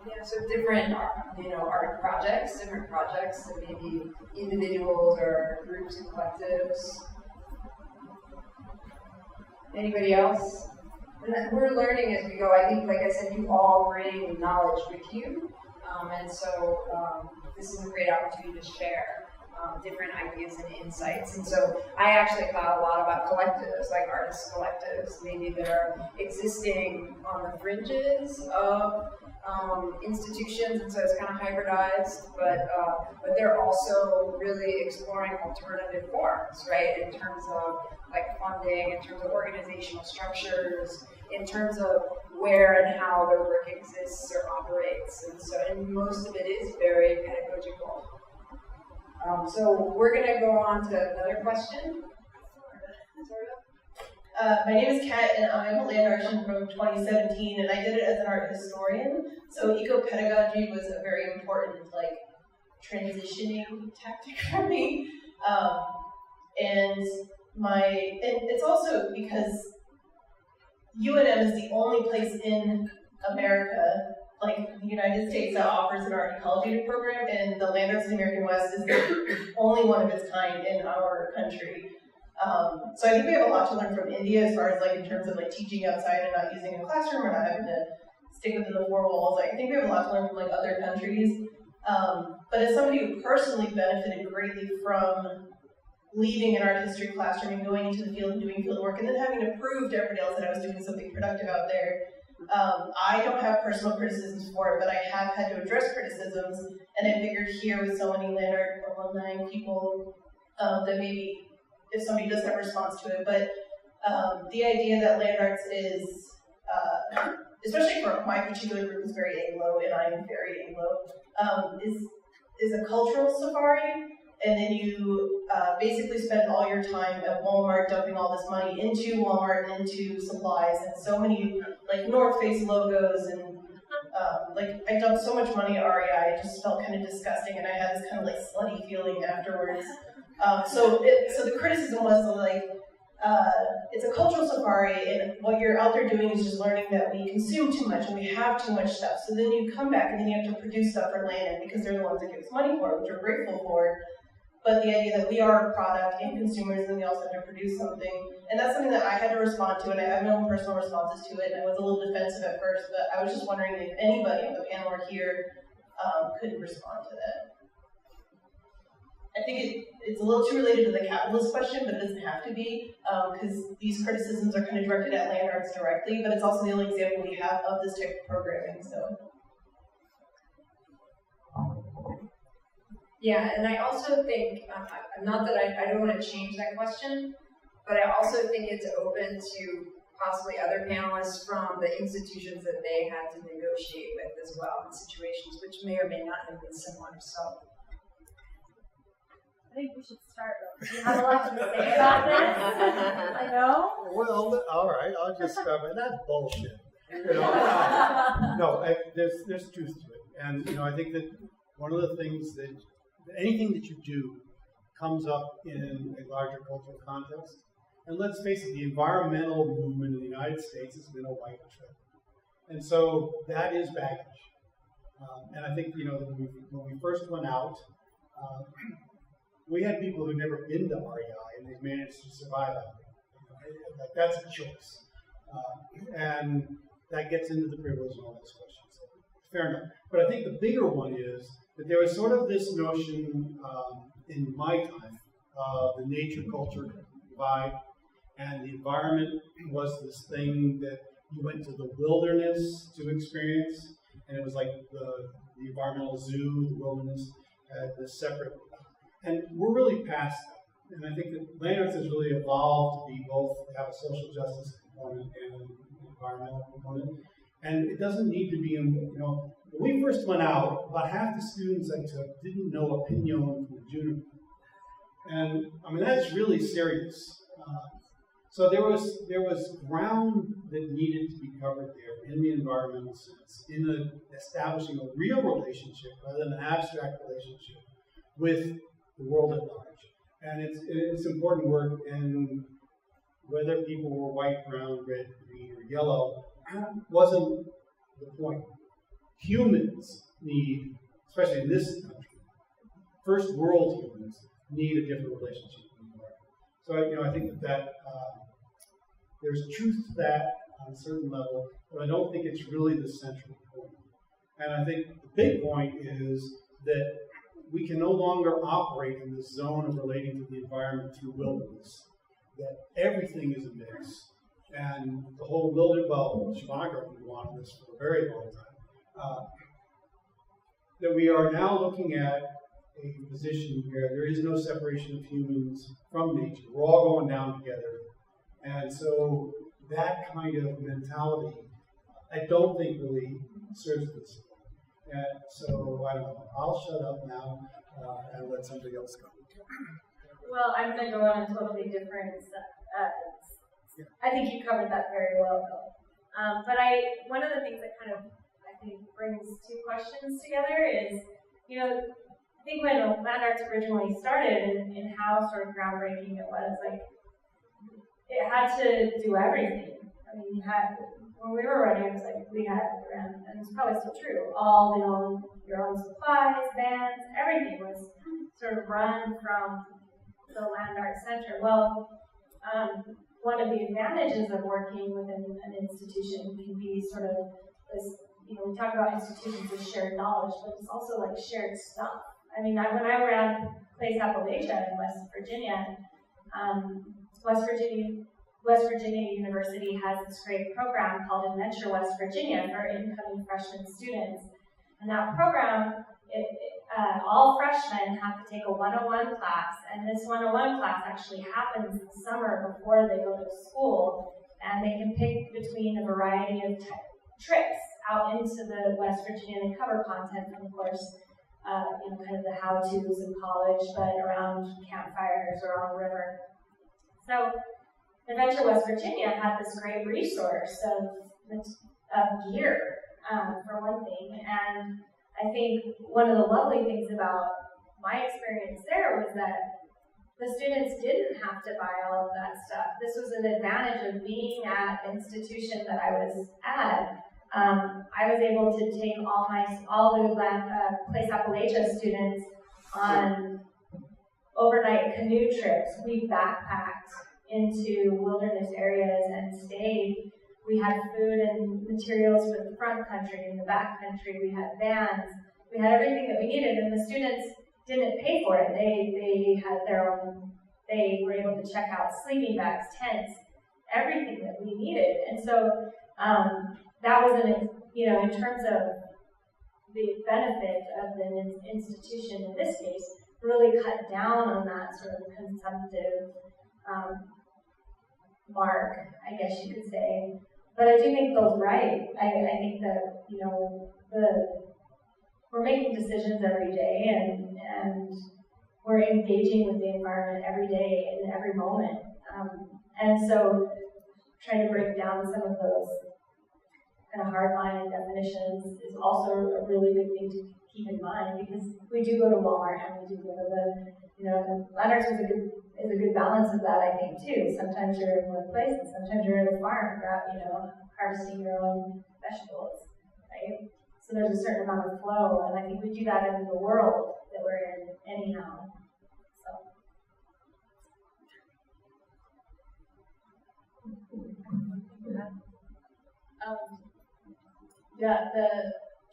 Yeah, so different, art projects, different projects that maybe individuals or groups and collectives. Anybody else? And we're learning as we go. I think, like I said, you all bring knowledge with you. And so this is a great opportunity to share different ideas and insights. And so I actually thought a lot about collectives, like artist collectives, maybe that are existing on the fringes of institutions, and so it's kind of hybridized, but they're also really exploring alternative forms, right, in terms of like funding, in terms of organizational structures, in terms of where and how their work exists or operates, and most of it is very pedagogical. So we're going to go on to another question. My name is Kat, and I'm a land artist from 2017, and I did it as an art historian. So ecopedagogy was a very important, transitioning tactic for me. And it's also because UNM is the only place in America, like the United States, that offers an art ecology program, and the Land Arts of the American West is the only one of its kind in our country. So I think we have a lot to learn from India as far as in terms of teaching outside and not using a classroom or not having to stick within the four walls. I think we have a lot to learn from other countries. But as somebody who personally benefited greatly from leaving an art history classroom and going into the field and doing field work and then having to prove to everybody else that I was doing something productive out there, I don't have personal criticisms for it, but I have had to address criticisms, and I figured here with so many land art alumni people that maybe if somebody does have a response to it, but the idea that land arts is especially for my particular group is very Anglo, and I'm very Anglo, is a cultural safari, and then you basically spend all your time at Walmart dumping all this money into Walmart, into supplies, and so many like North Face logos, and like I dumped so much money at REI, it just felt kind of disgusting, and I had this kind of like slutty feeling afterwards. So the criticism was like, it's a cultural safari, and what you're out there doing is just learning that we consume too much and we have too much stuff. So then you come back and then you have to produce stuff for land because they're the ones that give us money for it, which we're grateful for. But the idea that we are a product and consumers, and we also have to produce something, and that's something that I had to respond to, and I have my own personal responses to it, and I was a little defensive at first, but I was just wondering if anybody on the panel or here could respond to that. I think it's a little too related to the capitalist question, but it doesn't have to be, because these criticisms are kind of directed at land arts directly, but it's also the only example we have of this type of programming, so. Yeah, and I also think, not that I don't want to change that question, but I also think it's open to possibly other panelists from the institutions that they had to negotiate with as well in situations which may or may not have been similar. So I think we should start. You have a lot to say about this. I know. Well, all right, I'll just start. That's bullshit. You know? No, there's truth to it, and you know, I think that one of the things that anything that you do comes up in a larger cultural context. And let's face it, the environmental movement in the United States has been a white trip. And so that is baggage. And I think, you know, when we first went out, we had people who'd never been to REI and they've managed to survive out there. You know, like, that's a choice. And that gets into the privilege and all those questions. So, fair enough. But I think the bigger one is that there was sort of this notion in my time of the nature-culture divide, and the environment was this thing that you went to the wilderness to experience, and it was like the environmental zoo, the wilderness, had this separate. And we're really past that. And I think that land arts has really evolved to be both, to have a social justice component and an environmental component. And it doesn't need to be, you know, when we first went out, about half the students I took didn't know a pinon from a juniper. And I mean, that's really serious. So there was ground that needed to be covered there in the environmental sense, in establishing a real relationship rather than an abstract relationship with the world at large. And it's important work, and whether people were white, brown, red, green, or yellow wasn't the point. Humans need, especially in this country, first world humans need a different relationship with the environment. So you know, I think that there's truth to that on a certain level, but I don't think it's really the central point. And I think the big point is that we can no longer operate in this zone of relating to the environment through wilderness, that everything is a mix. And the whole wilderness, well, Schumacher can go on this for a very long time, that we are now looking at a position where there is no separation of humans from nature. We're all going down together. And so that kind of mentality, I don't think really serves this. And so, I don't know, I'll shut up now and let somebody else go. Well, I'm going to go on a totally different, I think you covered that very well, though. But one of the things that kind of, I think, brings two questions together is, you know, I think when land arts originally started and how sort of groundbreaking it was, like, it had to do everything. I mean, you had, when we were running, it was like, we had, and it's probably still true, all your own supplies, vans, everything was sort of run from the land arts center. Well, one of the advantages of working within an institution can be sort of this, you know, we talk about institutions as shared knowledge, but it's also like shared stuff. I mean, when I ran Place Appalachia in West Virginia, West Virginia University has this great program called Adventure West Virginia for incoming freshman students. And that program, all freshmen have to take a 101 class, and this 101 class actually happens the summer before they go to school. and they can pick between a variety of trips out into the West Virginia. They cover content from the course, kind of the how-tos in college, but around campfires or on the river. So Adventure West Virginia had this great resource of gear, for one thing, and I think one of the lovely things about my experience there was that the students didn't have to buy all of that stuff. This was an advantage of being at the institution that I was at. I was able to take all the Place Appalachia students on overnight canoe trips. We backpacked into wilderness areas and stayed. We had food and materials for the front country and the back country. We had vans. We had everything that we needed, and the students didn't pay for it. They had their own. They were able to check out sleeping bags, tents, everything that we needed. And so that was in terms of the benefit of an institution in this case, really cut down on that sort of consumptive mark, I guess you could say. But I do think Bill's right. I think that we're making decisions every day, and we're engaging with the environment every day in every moment. And so trying to break down some of those kind of hardline definitions is also a really good thing to keep in mind, because we do go to Walmart and we do go to the Leonard's is a good balance of that, I think, too. Sometimes you're in one place and sometimes you're in a farm, harvesting your own vegetables, right? So there's a certain amount of flow, and I think we do that in the world that we're in anyhow. The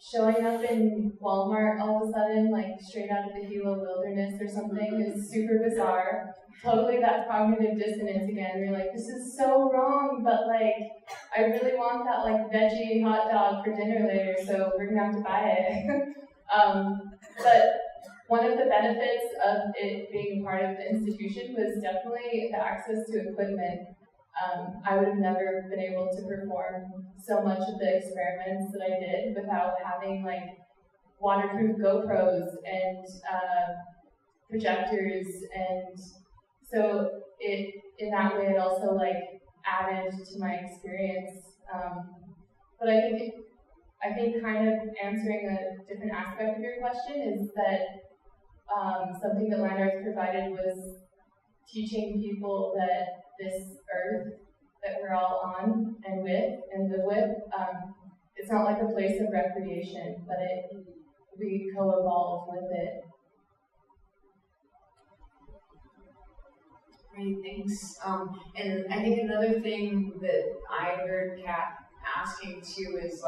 showing up in Walmart all of a sudden, like straight out of the Gila wilderness or something, is super bizarre. Totally that cognitive dissonance again. You're like, this is so wrong, but like, I really want that like veggie hot dog for dinner later, so we're gonna have to buy it. But one of the benefits of it being part of the institution was definitely the access to equipment. I would have never been able to perform so much of the experiments that I did without having like waterproof GoPros and projectors, and so in that way it also like added to my experience. But I think kind of answering a different aspect of your question is that something that Land Arts provided was teaching people that this earth that we're all on and with and live with, it's not like a place of recreation, but we co-evolve with it. Great, thanks. And I think another thing that I heard Kat asking too is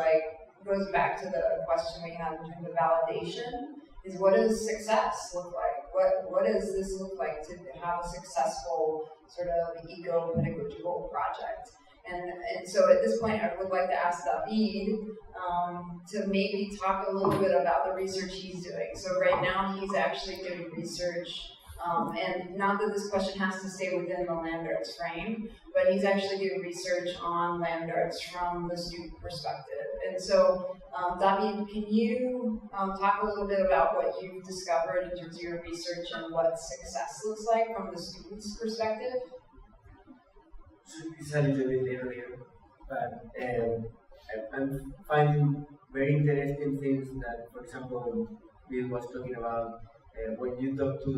goes back to the question we had in terms of validation, is what does success look like? What does this look like to have a successful sort of eco-pedagogical project? And so at this point, I would like to ask David to maybe talk a little bit about the research he's doing. So right now, he's actually doing research, and not that this question has to stay within the land arts frame, but he's actually doing research on land arts from the student perspective. And so, David, can you talk a little bit about what you've discovered in terms of your research and what success looks like from the student's perspective? It's a little bit earlier, but I'm finding very interesting things that, for example, Bill was talking about when you talk to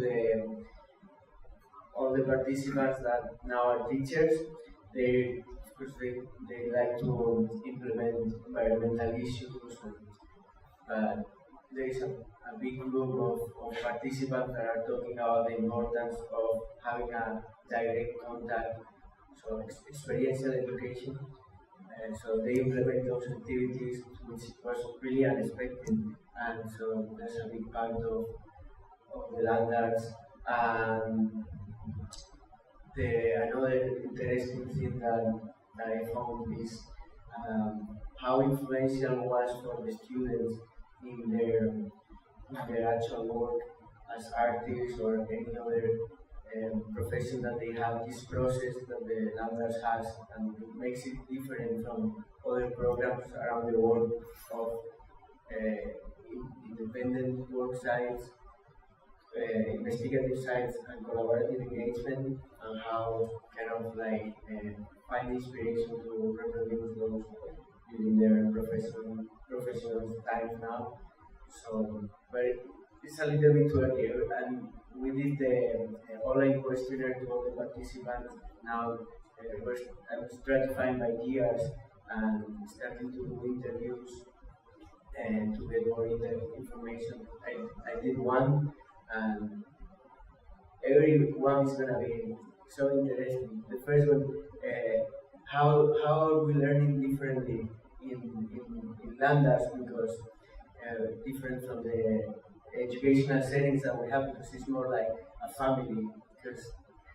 all the participants that now are teachers. They like to implement environmental issues, but there is a big group of participants that are talking about the importance of having a direct contact, so experiential education. And so they implement those activities, which was really unexpected, and so there's a big part of the land arts. Another interesting thing that I found is how influential was for the students in their actual work as artists or any other profession that they have, this process that the Landers has, and it makes it different from other programs around the world of independent work sites, investigative sites, and collaborative engagement, and how kind of like find inspiration to reproduce those during their professional times now. So, but it's a little bit too early, and we did the online questionnaire to all the participants. Now I was stratifying by years and starting to do interviews and to get more information. I did one, and every one is gonna be so interesting. The first one, how are we learning differently in Landers, because different from the educational settings that we have, because it's more like a family. Because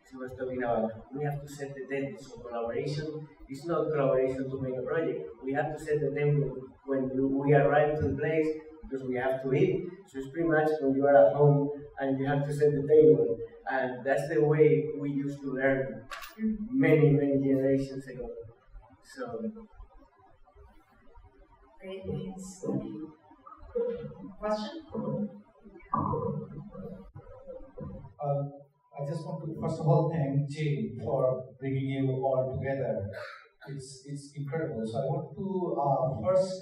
she was talking about, we have to set the template. So collaboration is not collaboration to make a project. We have to set the template when we arrive to the place, because we have to eat. So it's pretty much when you are at home and you have to set the table. And that's the way we used to learn many generations ago. So great, thanks. Question? I just want to first of all thank Jane for bringing you all together. It's incredible. So I want to first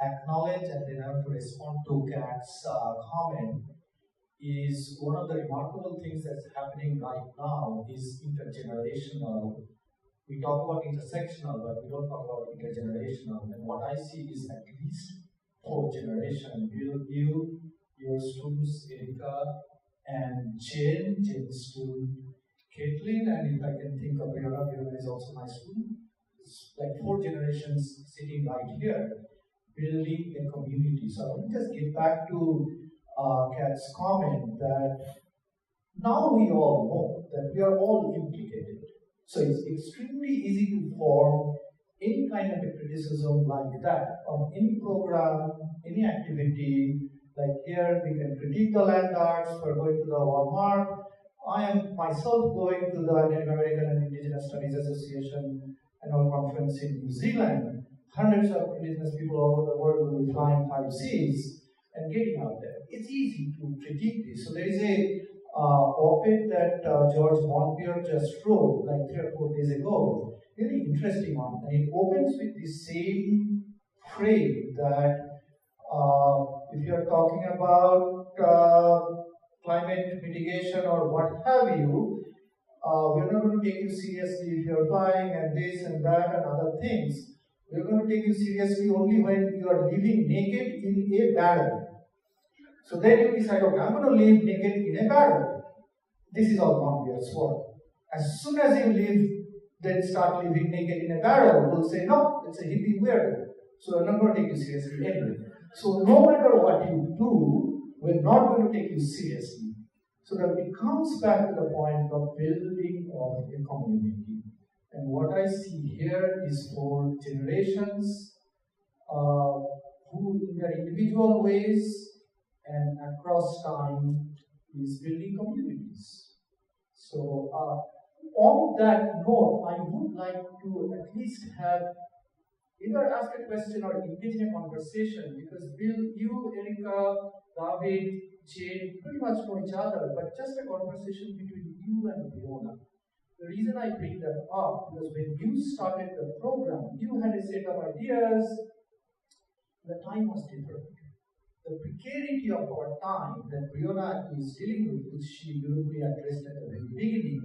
acknowledge and then I want to respond to Kat's comment. Is one of the remarkable things that's happening right now is intergenerational. We talk about intersectional, but we don't talk about intergenerational. And what I see is at least 4 generations. You, your students, Erika, and Jane's student, Kaitlin, and if I can think of Brionna is also my student. It's like 4 generations sitting right here, building a community. So I want to just get back to Kat's comment that now we all know that we are all implicated. So it's extremely easy to form any kind of a criticism like that on any program, any activity. Like here, we can critique the land arts for going to the Walmart. I am myself going to the Native American and Indigenous Studies Association annual conference in New Zealand. Hundreds of indigenous people all over the world will be flying 5 seas and getting out there. It's easy to critique this. So there is a op-ed that George Monbiot just wrote like 3 or 4 days ago. Really interesting one. And it opens with the same frame that if you're talking about climate mitigation or what have you, we're not going to take you seriously if you're flying and this and that and other things. We're going to take you seriously only when you are living naked in a barrel. So then you decide, okay, I'm going to live naked in a barrel. This is all Monbiot's work. As soon as you then start living naked in a barrel, we'll say, no, it's a hippie weirdo. So we're not going to take you seriously anyway. So no matter what you do, we're not going to take you seriously. So that it comes back to the point of building of a community. And what I see here is 4 generations who in their individual ways and across time is building communities. So on that note, I would like to at least have either ask a question or engage in a conversation, because Bill, you, Erika, David, Jane pretty much know each other, but just a conversation between you and Brionna. The reason I bring that up was when you started the program, you had a set of ideas, the time was different. The precarity of our time that Brionna is dealing with, which she beautifully addressed at the very beginning,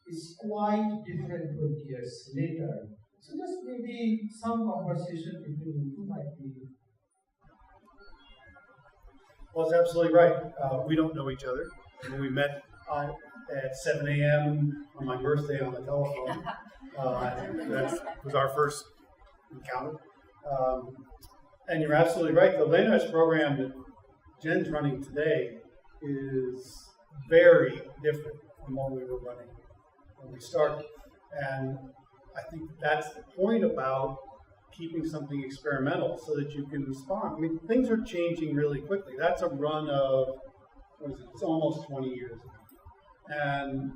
is quite different 20 years later. So just maybe some conversation between you two might be. Well, it's absolutely right. We don't know each other. We met at 7 a.m. on my birthday on the telephone. That was our first encounter. And you're absolutely right. The land arts program that Jen's running today is very different from what we were running when we started. And I think that's the point about keeping something experimental so that you can respond. I mean, things are changing really quickly. That's a run of, what is it? It's almost 20 years. And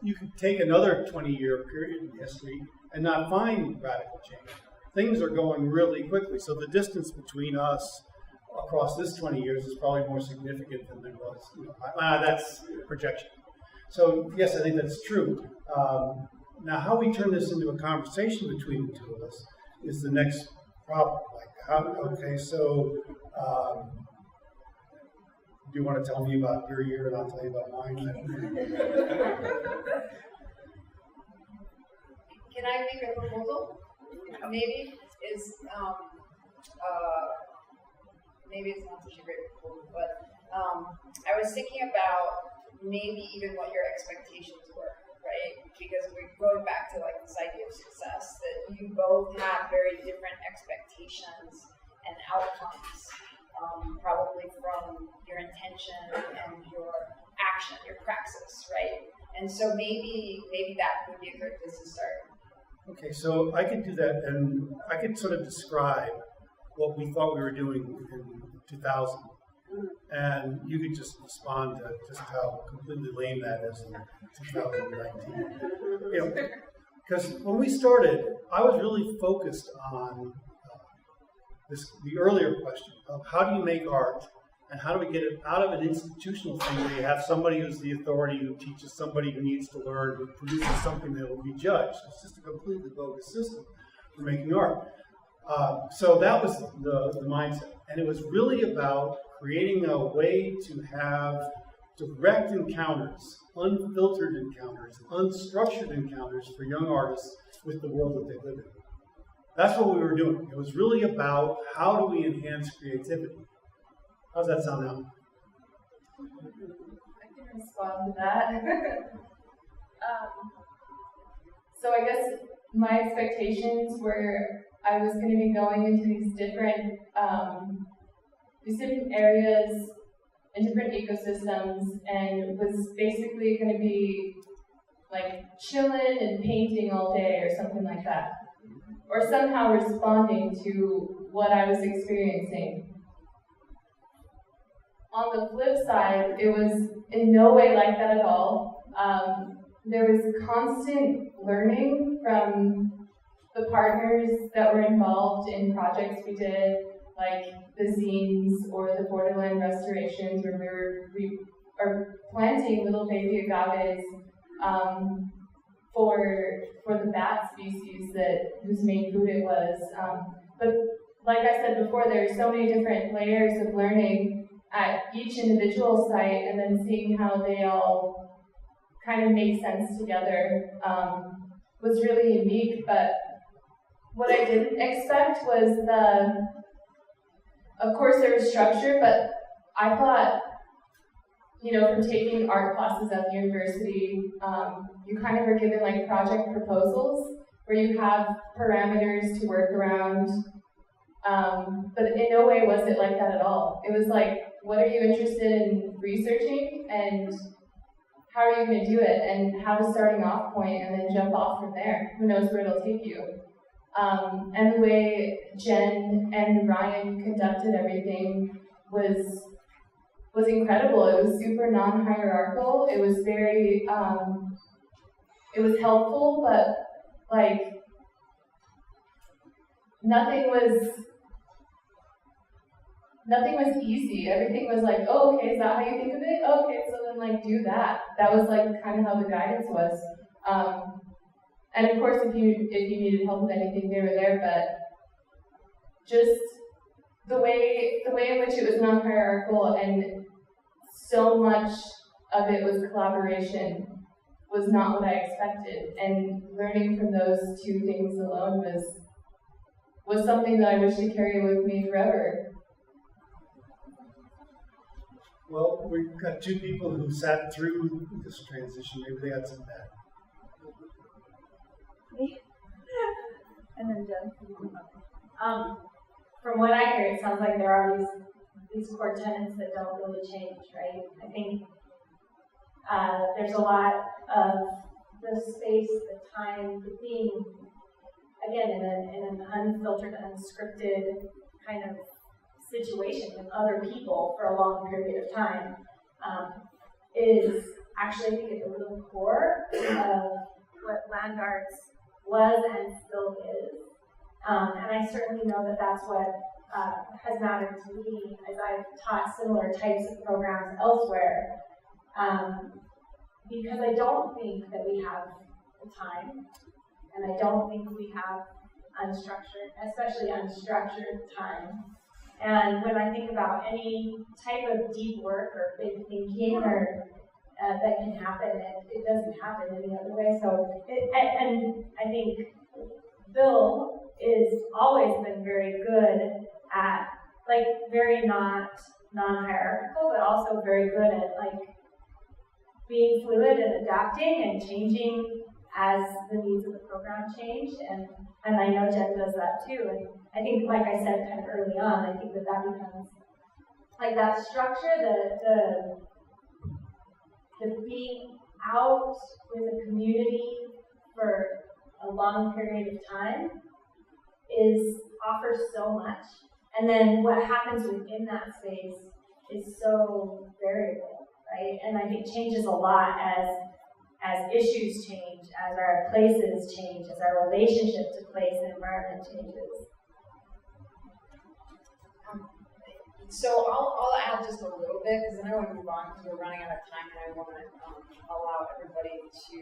you could take another 20-year period in history and not find radical change. Things are going really quickly, so the distance between us across this 20 years is probably more significant than there was. That's projection. So yes, I think that's true. Now, how we turn this into a conversation between the two of us is the next problem. Do you want to tell me about your year and I'll tell you about mine? Can I make a proposal? Maybe maybe it's not such a great proposal, but I was thinking about maybe even what your expectations were, right? Because we're going back to like this idea of success, that you both have very different expectations and outcomes, probably from your intention and your action, your praxis, right? And so maybe that would be a great place to start. Okay, so I could do that, and I could sort of describe what we thought we were doing in 2000, and you could just respond to just how completely lame that is in 2019. Because when we started, I was really focused on the earlier question of how do you make art, and how do we get it out of an institutional thing where you have somebody who's the authority who teaches somebody who needs to learn, who produces something that will be judged. It's just a completely bogus system for making art. So that was the mindset. And it was really about creating a way to have direct encounters, unfiltered encounters, unstructured encounters for young artists with the world that they live in. That's what we were doing. It was really about how do we enhance creativity. How's that sound now? I can respond to that. So I guess my expectations were I was going to be going into these different areas and different ecosystems, and was basically going to be like chilling and painting all day or something like that, or somehow responding to what I was experiencing. On the flip side, it was in no way like that at all. There was constant learning from the partners that were involved in projects we did, like the zines or the borderland restorations, where we are planting little baby agaves for the bat species whose main food it was. But like I said before, there are so many different layers of learning at each individual site, and then seeing how they all kind of make sense together was really unique. But what I didn't expect was of course there was structure, but I thought, from taking art classes at the university, you kind of are given like project proposals where you have parameters to work around. But in no way was it like that at all. It was like, what are you interested in researching, and how are you going to do it, and have a starting off point, and then jump off from there. Who knows where it'll take you. And the way Jen and Ryan conducted everything was incredible. It was super non-hierarchical. It was very, it was helpful, but like nothing was easy. Everything was like, oh, okay, is that how you think of it? Oh, okay, so then like do that. That was like kind of how the guidance was. And of course, if you needed help with anything, they were there. But just the way in which it was non-hierarchical and so much of it was collaboration was not what I expected. And learning from those two things alone was something that I wish to carry with me forever. Well, we've got two people who sat through this transition. Maybe they had some bad. And then Jen. From what I hear, it sounds like there are these core tenets that don't really change, right? I think there's a lot of the space, the time, the being, again, in an unfiltered, unscripted kind of situation with other people for a long period of time, is actually think at the real core of what land arts was and still is. And I certainly know that that's what has mattered to me as I've taught similar types of programs elsewhere. Because I don't think that we have the time, and I don't think we have unstructured, especially unstructured time. And when I think about any type of deep work or big thinking or that can happen, it doesn't happen any other way. So, and I think Bill is always been very good at, like, very non-hierarchical, but also very good at, like, being fluid and adapting and changing as the needs of the program change. And I know Jen does that too. And I think, like I said kind of early on, I think that becomes, like, that structure, the being out with a community for a long period of time offers so much. And then what happens within that space is so variable, right? And I think changes a lot as issues change, as our places change, as our relationship to place and environment changes. So I'll add just a little bit, because then I want to move on, because we're running out of time, and I want to allow everybody to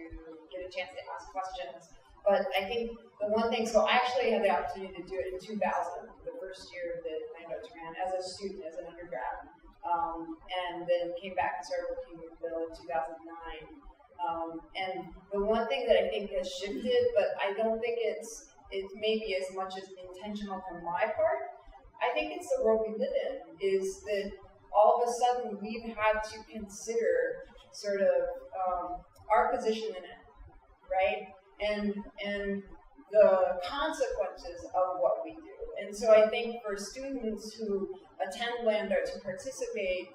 get a chance to ask questions. But I think the one thing, so I actually had the opportunity to do it in 2000, the first year that Land Arts ran, as a student, as an undergrad, and then came back and started working with Bill in 2009. And the one thing that I think has shifted, but I don't think it's maybe as much as intentional from my part, I think it's the world we live in, is that all of a sudden we've had to consider sort of our position in it, right? And the consequences of what we do. And so I think for students who attend Land Arts, who participate,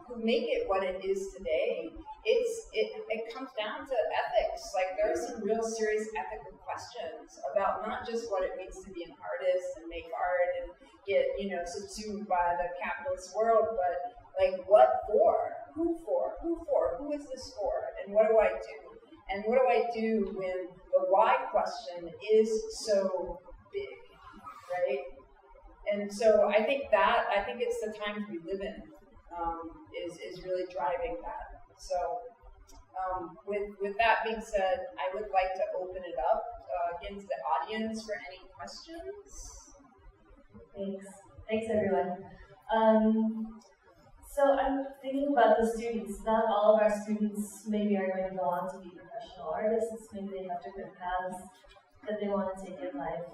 who make it what it is today, it comes down to ethics. Like, there are some real serious ethical questions about not just what it means to be an artist and make art and get, subsumed by the capitalist world, but like, what for? Who for? Who is this for? And what do I do? And what do I do when the why question is so big, right? And so I think it's the times we live in is really driving that. So with that being said, I would like to open it up again to the audience for any questions. Thanks everyone. So I'm thinking about the students. Not all of our students maybe are going to go on to be professional artists. Maybe they have different paths that they want to take in life.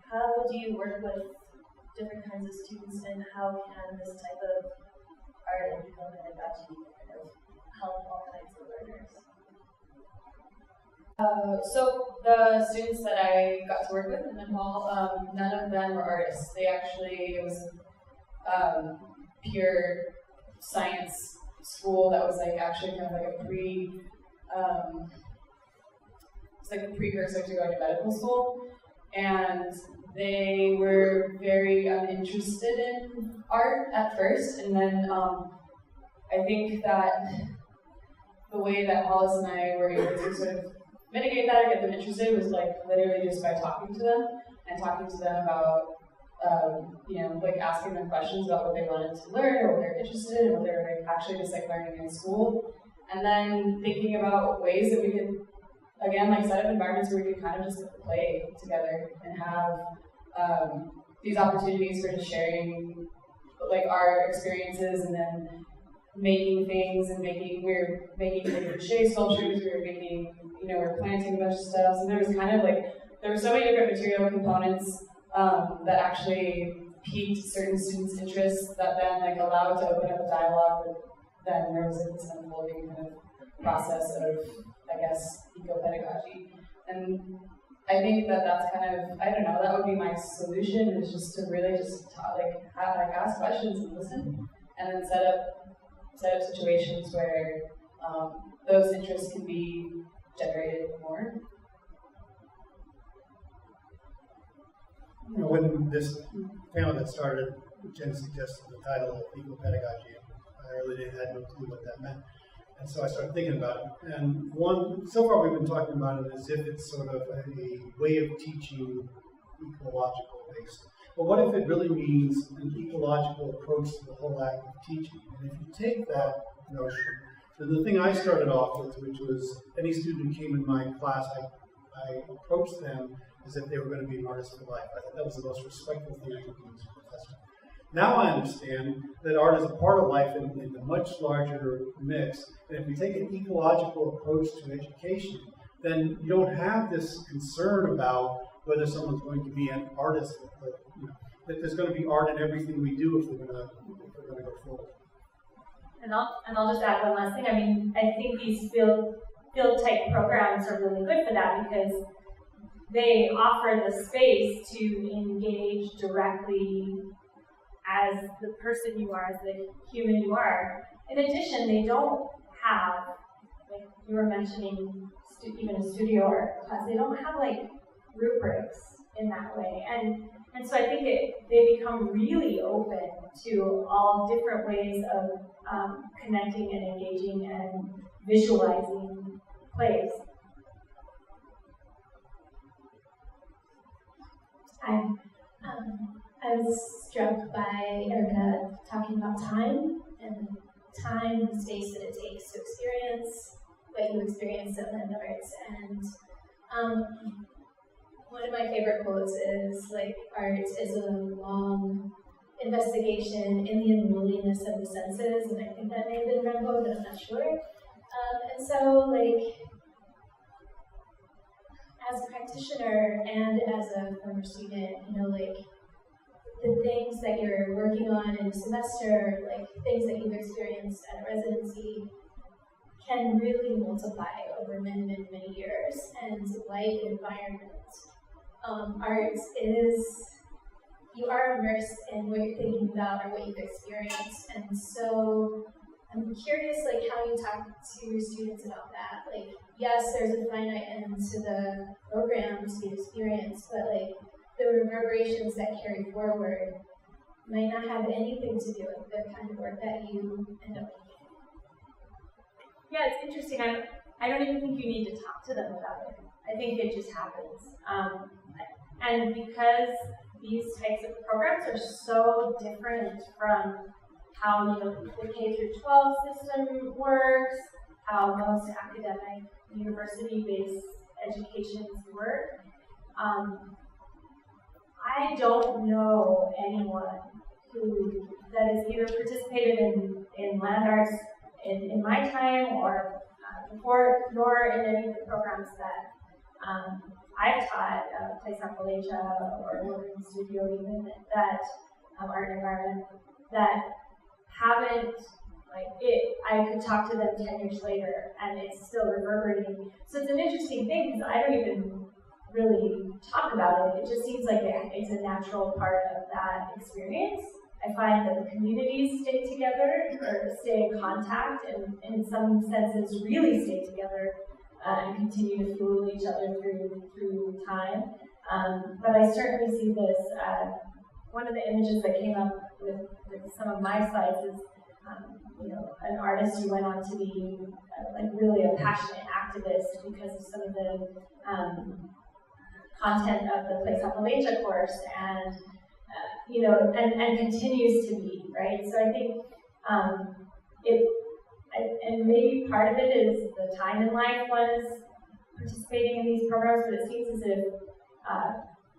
How do you work with different kinds of students, and how can this type of art and pedagogy kind of help all kinds of learners? So the students that I got to work with in Nepal, none of them were artists. It was pure science school that was like actually kind of like it's like a precursor to going to medical school. And they were very uninterested in art at first, and then I think that the way that Hollis and I were able to sort of mitigate that or get them interested was like literally just by talking to them about like asking them questions about what they wanted to learn or what they're interested in, what they were actually just like learning in school, and then thinking about ways that we could, again, like set up environments where we could kind of just play together and have these opportunities for just sharing like our experiences, and then making things, and we were making like crochet sculptures, we were planting a bunch of stuff, so there were so many different material components that actually piqued certain students' interests that then like allowed to open up a dialogue that then there was this unfolding kind of process of, I guess, ecopedagogy. And I think that's kind of, I don't know, that would be my solution, is just to really just ask questions and listen, and then set up situations where those interests can be generated more. When this panel got started, Jen suggested the title of ecopedagogy. I really had no clue what that meant. And so I started thinking about it. And so far we've been talking about it as if it's sort of a way of teaching ecological based. But what if it really means an ecological approach to the whole act of teaching? And if you take that notion, then the thing I started off with, which was any student who came in my class, I approached them as if they were going to be an artist for life. I thought that was the most respectful thing I could do as a professor. Now I understand that art is a part of life in a much larger mix. And if we take an ecological approach to education, then you don't have this concern about whether someone's going to be an artist, that there's going to be art in everything we do if we're going to go forward. And I'll just add one last thing. I mean, I think these field type programs are really good for that because they offer the space to engage directly as the person you are, as the human you are. In addition, they don't have, like you were mentioning, even a studio art class, they don't have like rubrics in that way. And so I think they become really open to all different ways of connecting and engaging and visualizing plays. I was struck by Erika talking about time and the space that it takes to experience what you experience at Land Arts. And one of my favorite quotes is, like, art is a long investigation in the unruliness of the senses, and I think that may have been Rambo, but I'm not sure. And so, like, as a practitioner and as a former student, like, the things that you're working on in a semester, like things that you've experienced at a residency, can really multiply over many, many, many years. And like environment, art is, you are immersed in what you're thinking about or what you've experienced. And so I'm curious, like, how you talk to your students about that. Like, yes, there's a finite end to the program, to the experience, but like, the reverberations that carry forward might not have anything to do with the kind of work that you end up making. Yeah, it's interesting. I don't even think you need to talk to them about it. I think it just happens. And because these types of programs are so different from how the K through 12 system works, how most academic university-based educations work, I don't know anyone that has either participated in land arts in my time or before, nor in any of the programs that I've taught, Place Appalachia or Northern Studio even, that art environment, that haven't, I could talk to them 10 years later and it's still reverberating. So it's an interesting thing because I don't even really talk about it. It just seems like it's a natural part of that experience. I find that the communities stay together or stay in contact and in some senses really stay together and continue to fuel each other through time. But I certainly see this, one of the images that came up with some of my slides is an artist who went on to be really a passionate activist because of some of the content of the Place Appalachia course, and and continues to be, right? So I think and maybe part of it is the time in life one is participating in these programs, but it seems as if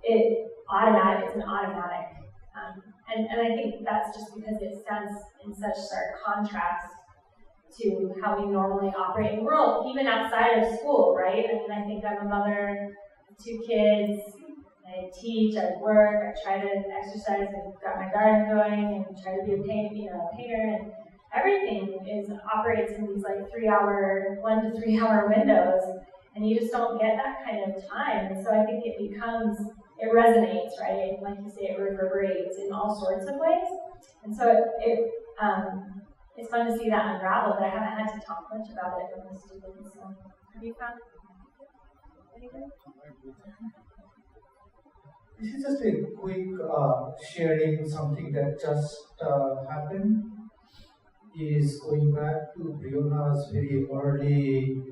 it's an automatic. And I think that's just because it stands in such stark contrast to how we normally operate in the world, even outside of school, right? I mean, I think I'm a mother, 2 kids, I teach, I work, I try to exercise, I've got my garden going, and try to be a painter, and everything operates in these 1 to 3 hour windows, and you just don't get that kind of time. And so I think it resonates, right? Like you say, it reverberates in all sorts of ways. And so it's fun to see that unravel, but I haven't had to talk much about it with the students. So have you found anything? This is just a quick sharing something that just happened. is going back to Brionna's very early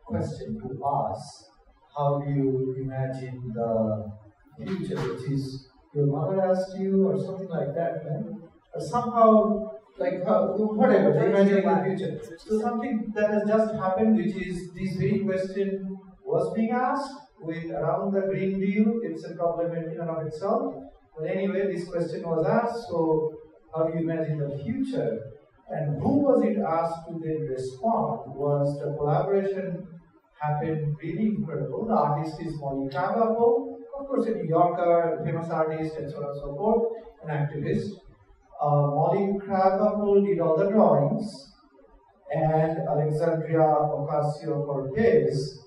question to us. How do you imagine the future? Which is, your mother asked you, or something like that, right? Or somehow, like, whatever, imagining the future. So something that has just happened, which is this very question was being asked with around the Green Deal. It's a problem in and of itself. But anyway, this question was asked, so how do you imagine the future? And who was it asked to then respond? Was the collaboration happened really incredible. The artist is Molly Crabapple, of course a New Yorker, famous artist, and so on and so forth, an activist. Molly Crabapple did all the drawings, and Alexandria Ocasio-Cortez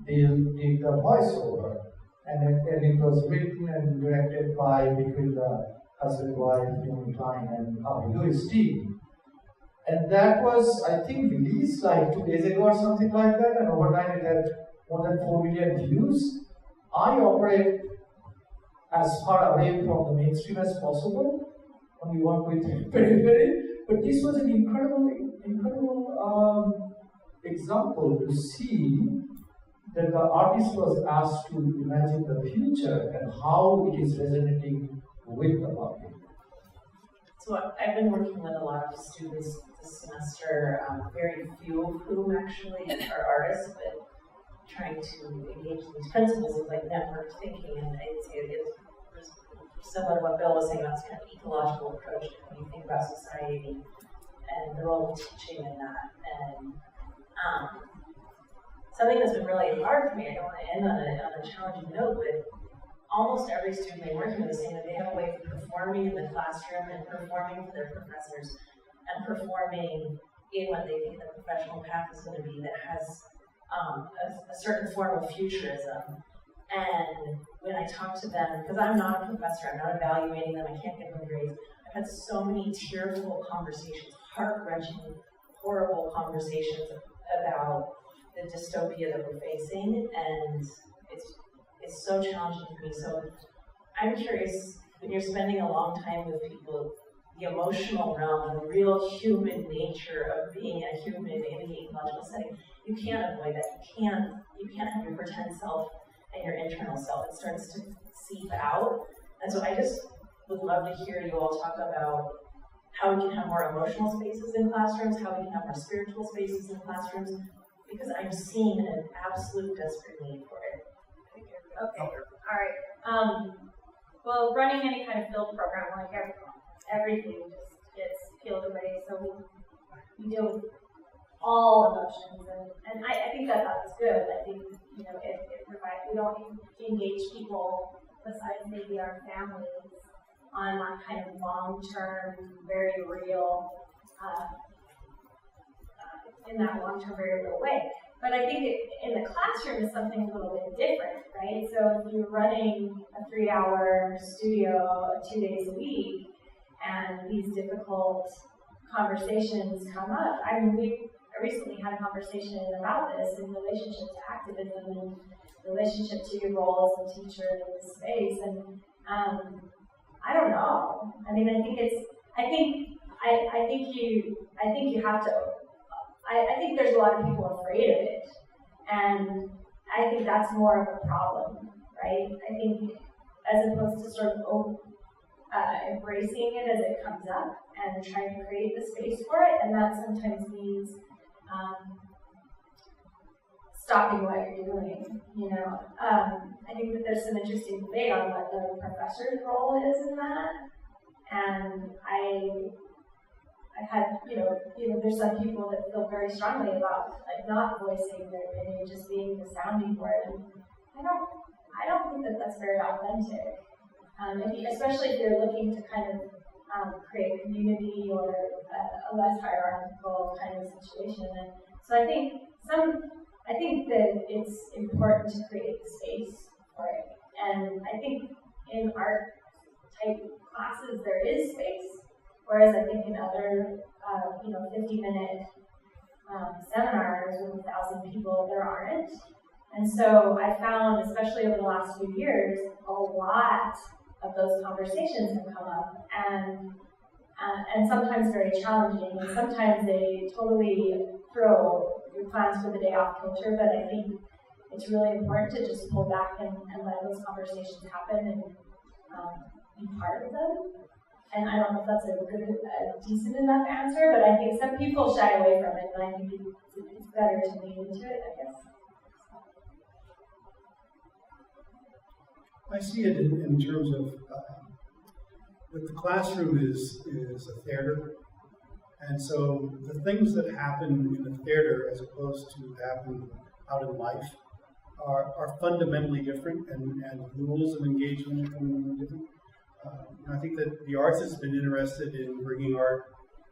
did the voiceover. And it was written and directed by between the husband-wife, Naomi Klein, and Harvey Lewis team. And that was, I think, released like 2 days ago or something like that, and overnight it had more than 4 million views. I operate as far away from the mainstream as possible, and we work with periphery, but this was an incredible example to see that the artist was asked to imagine the future and how it is resonating with the public. So I've been working with a lot of students this semester, very few of whom actually are artists, but trying to engage these principles of like network thinking, and I'd say it's similar to what Bill was saying about this kind of ecological approach to how you think about society and the role of teaching in that. And something that's been really hard for me, I don't want to end on a challenging note, but almost every student I'm working with is saying that they have a way of performing in the classroom and performing for their professors and performing in what they think the professional path is going to be that has a certain form of futurism. And when I talk to them, because I'm not a professor, I'm not evaluating them, I can't give them grades, I've had so many tearful conversations, heart-wrenching, horrible conversations about the dystopia that we're facing, and it's so challenging for me. So I'm curious, when you're spending a long time with people, the emotional realm, the real human nature of being a human in an ecological setting, you can't avoid that. You can't have your pretend self and your internal self. It starts to seep out. And so I just would love to hear you all talk about how we can have more emotional spaces in classrooms, how we can have more spiritual spaces in classrooms, because I'm seeing an absolute desperate need for it. Okay, all right. Well, running any kind of field program, like everything just gets peeled away, so we deal with all emotions, and I think that's good. I think, it provides, we don't engage people besides maybe our families on that kind of long-term, very real, in that long-term, very real way. But I think in the classroom is something a little bit different, right? So if you're running a 3-hour studio 2 days a week, and these difficult conversations come up, I recently had a conversation about this in relationship to activism and relationship to your role as a teacher in this space, and I don't know. I mean, I think you have to. I think there's a lot of people afraid of it, and I think that's more of a problem, right? I think as opposed to sort of embracing it as it comes up and trying to create the space for it, and that sometimes means stopping what you're doing. I think that there's some interesting debate on what the professor's role is in that, and I've had, there's some people that feel very strongly about like not voicing their opinion, just being the sounding board, and I don't think that that's very authentic. Especially if you're looking to kind of create community or a less hierarchical kind of situation. And so I think that it's important to create the space for it. And I think in art type classes there is space, whereas I think in other 50-minute seminars with 1,000 people there aren't. And so I found, especially over the last few years, a lot of those conversations have come up, and and sometimes very challenging, and sometimes they totally throw your plans for the day off kilter, but I think it's really important to just pull back and let those conversations happen and be part of them. And I don't know if that's a decent enough answer, but I think some people shy away from it, and I think it's better to lean into it, I guess. I see it in terms of that the classroom is a theater, and so the things that happen in the theater as opposed to happen out in life are fundamentally different, and the rules of engagement are fundamentally different. I think that the arts has been interested in bringing art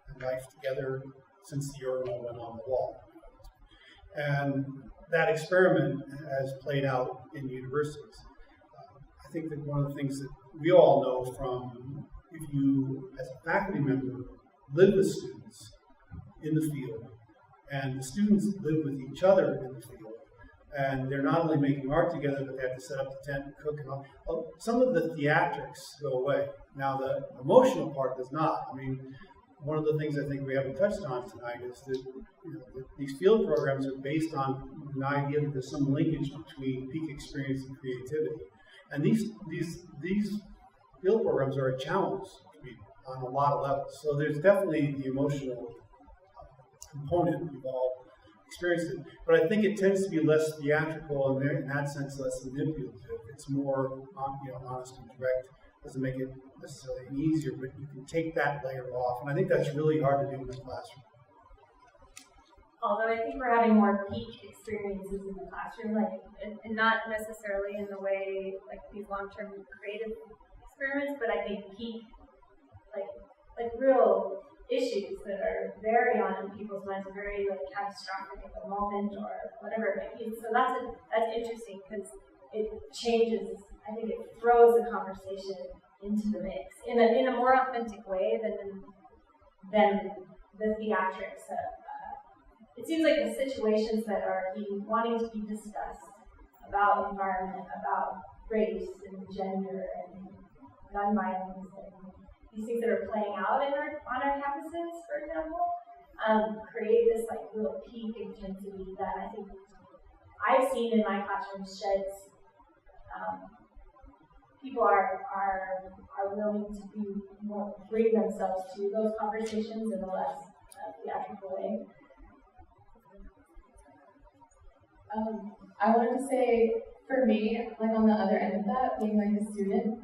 and life together since the urinal went on the wall. And that experiment has played out in universities. I think that one of the things that we all know from, if you, as a faculty member, live with students in the field, and the students live with each other in the field, and they're not only making art together, but they have to set up the tent and cook and all. Well, some of the theatrics go away. Now, the emotional part does not. I mean, one of the things I think we haven't touched on tonight is that, that these field programs are based on an idea that there's some linkage between peak experience and creativity. And these field programs are a challenge on a lot of levels. So there's definitely the emotional component. We've all experienced it, but I think it tends to be less theatrical and in that sense less manipulative. It's more honest and direct. Doesn't make it necessarily easier, but you can take that layer off, and I think that's really hard to do in the classroom. Although I think we're having more peak experiences in the classroom, and not necessarily in the way like these long-term creative experiments, but I think peak, like real issues that are very on in people's minds, very catastrophic at the moment or whatever it might be. So that's interesting because it changes. I think it throws the conversation into the mix in a more authentic way than the theatrics. It seems like the situations that are wanting to be discussed about environment, about race and gender and gun violence and these things that are playing out on our campuses, for example, create this real peak intensity that I think I've seen in my classroom sheds. People are willing to bring themselves to those conversations in a less theatrical way. I wanted to say, for me, on the other end of that, being a student,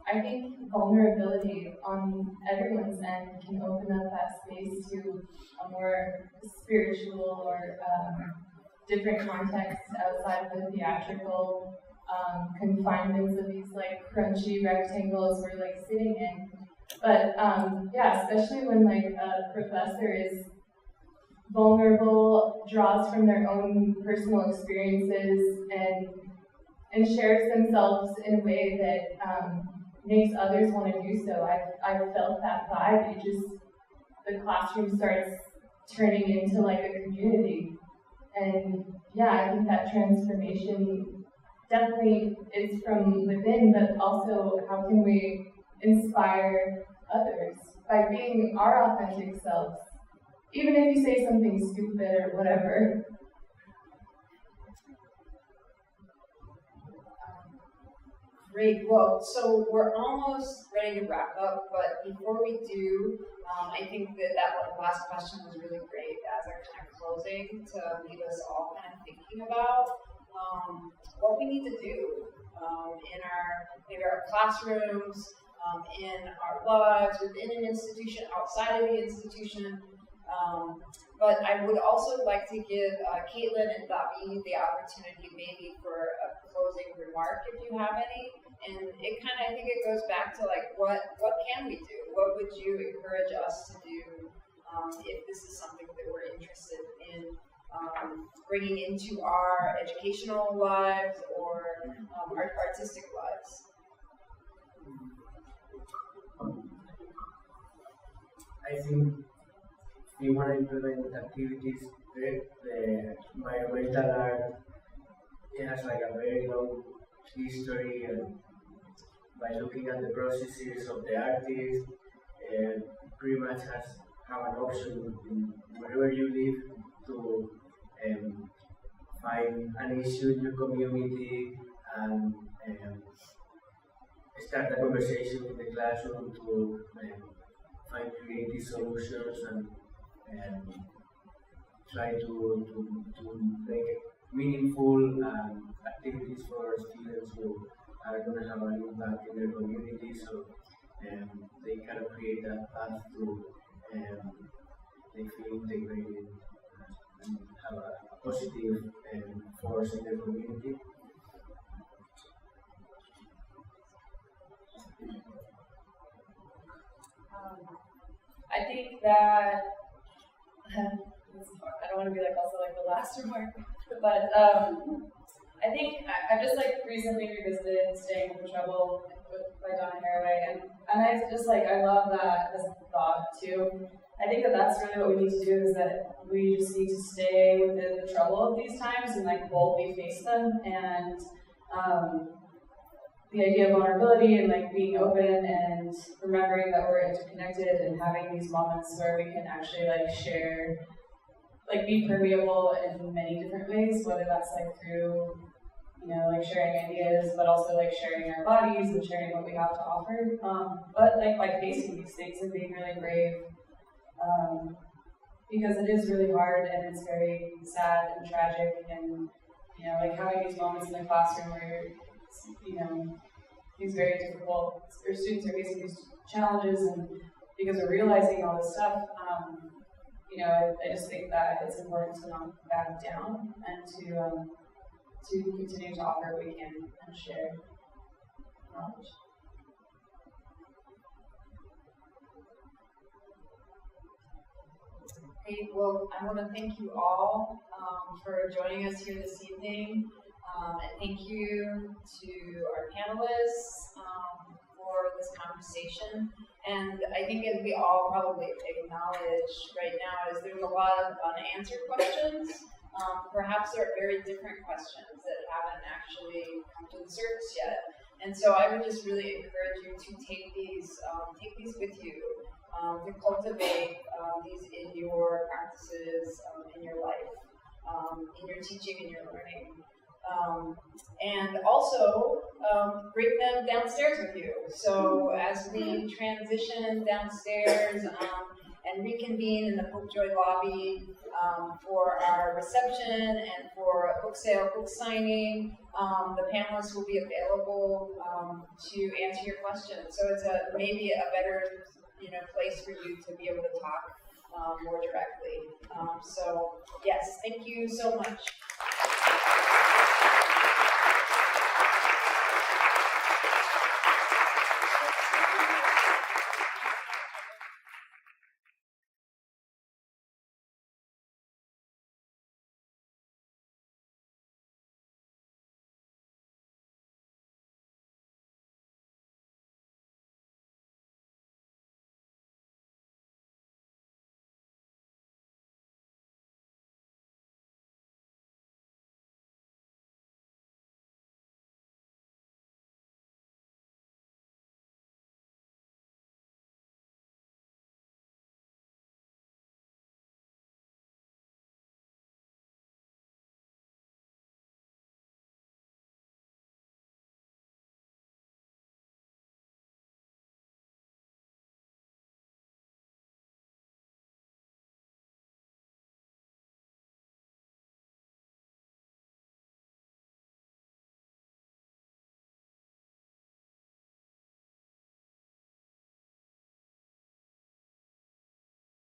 I think vulnerability on everyone's end can open up that space to a more spiritual or different context outside of the theatrical confinements of these crunchy rectangles we're sitting in. But especially when a professor is vulnerable, draws from their own personal experiences, and shares themselves in a way that makes others want to do so. I've felt that vibe. The classroom starts turning into a community. And I think that transformation definitely is from within, but also how can we inspire others by being our authentic selves, even if you say something stupid or whatever. Great. Well, so we're almost ready to wrap up, but before we do, I think that last question was really great as a kind of closing to leave us all kind of thinking about what we need to do in our classrooms, in our lives, within an institution, outside of the institution. But I would also like to give Kaitlin and David the opportunity maybe for a closing remark if you have any. And I think it goes back to what can we do? What would you encourage us to do if this is something that we're interested in bringing into our educational lives or our artistic lives? I think we want to implement activities. The environmental art, it has a very long history, and by looking at the processes of the artists, pretty much have an option in wherever you live to find an issue in your community and start a conversation in the classroom to find creative solutions and try to make meaningful activities for students who are going to have an impact in their community, so they kind of create that path to they feel integrated and have a positive force in their community. I think that I don't want to be also the last remark, but I think I've just recently revisited Staying with the Trouble by Donna Haraway, and I just I love that as a thought too. I think that's really what we need to do, is that we just need to stay within the trouble of these times and boldly face them, and the idea of vulnerability and being open and remembering that we're interconnected and having these moments where we can actually share, be permeable in many different ways, whether that's through sharing ideas, but also sharing our bodies and sharing what we have to offer, but by facing these things and being really brave, because it is really hard and it's very sad and tragic, and having these moments in the classroom where it's very difficult, our students are facing these challenges, and because we're realizing all this stuff, I just think that it's important to not back down and to continue to offer what we can and share knowledge. Great. Well, I want to thank you all for joining us here this evening. And thank you to our panelists for this conversation. And I think, as we all probably acknowledge right now, is there's a lot of unanswered questions. Perhaps there are very different questions that haven't actually come to the surface yet. And so I would just really encourage you to take these with you, to cultivate these in your practices, in your life, in your teaching and your learning. And also bring them downstairs with you. So as we transition downstairs and reconvene in the Pope Joy lobby for our reception and for a book sale, book signing, the panelists will be available to answer your questions. So it's maybe a better place for you to be able to talk more directly. So yes, thank you so much.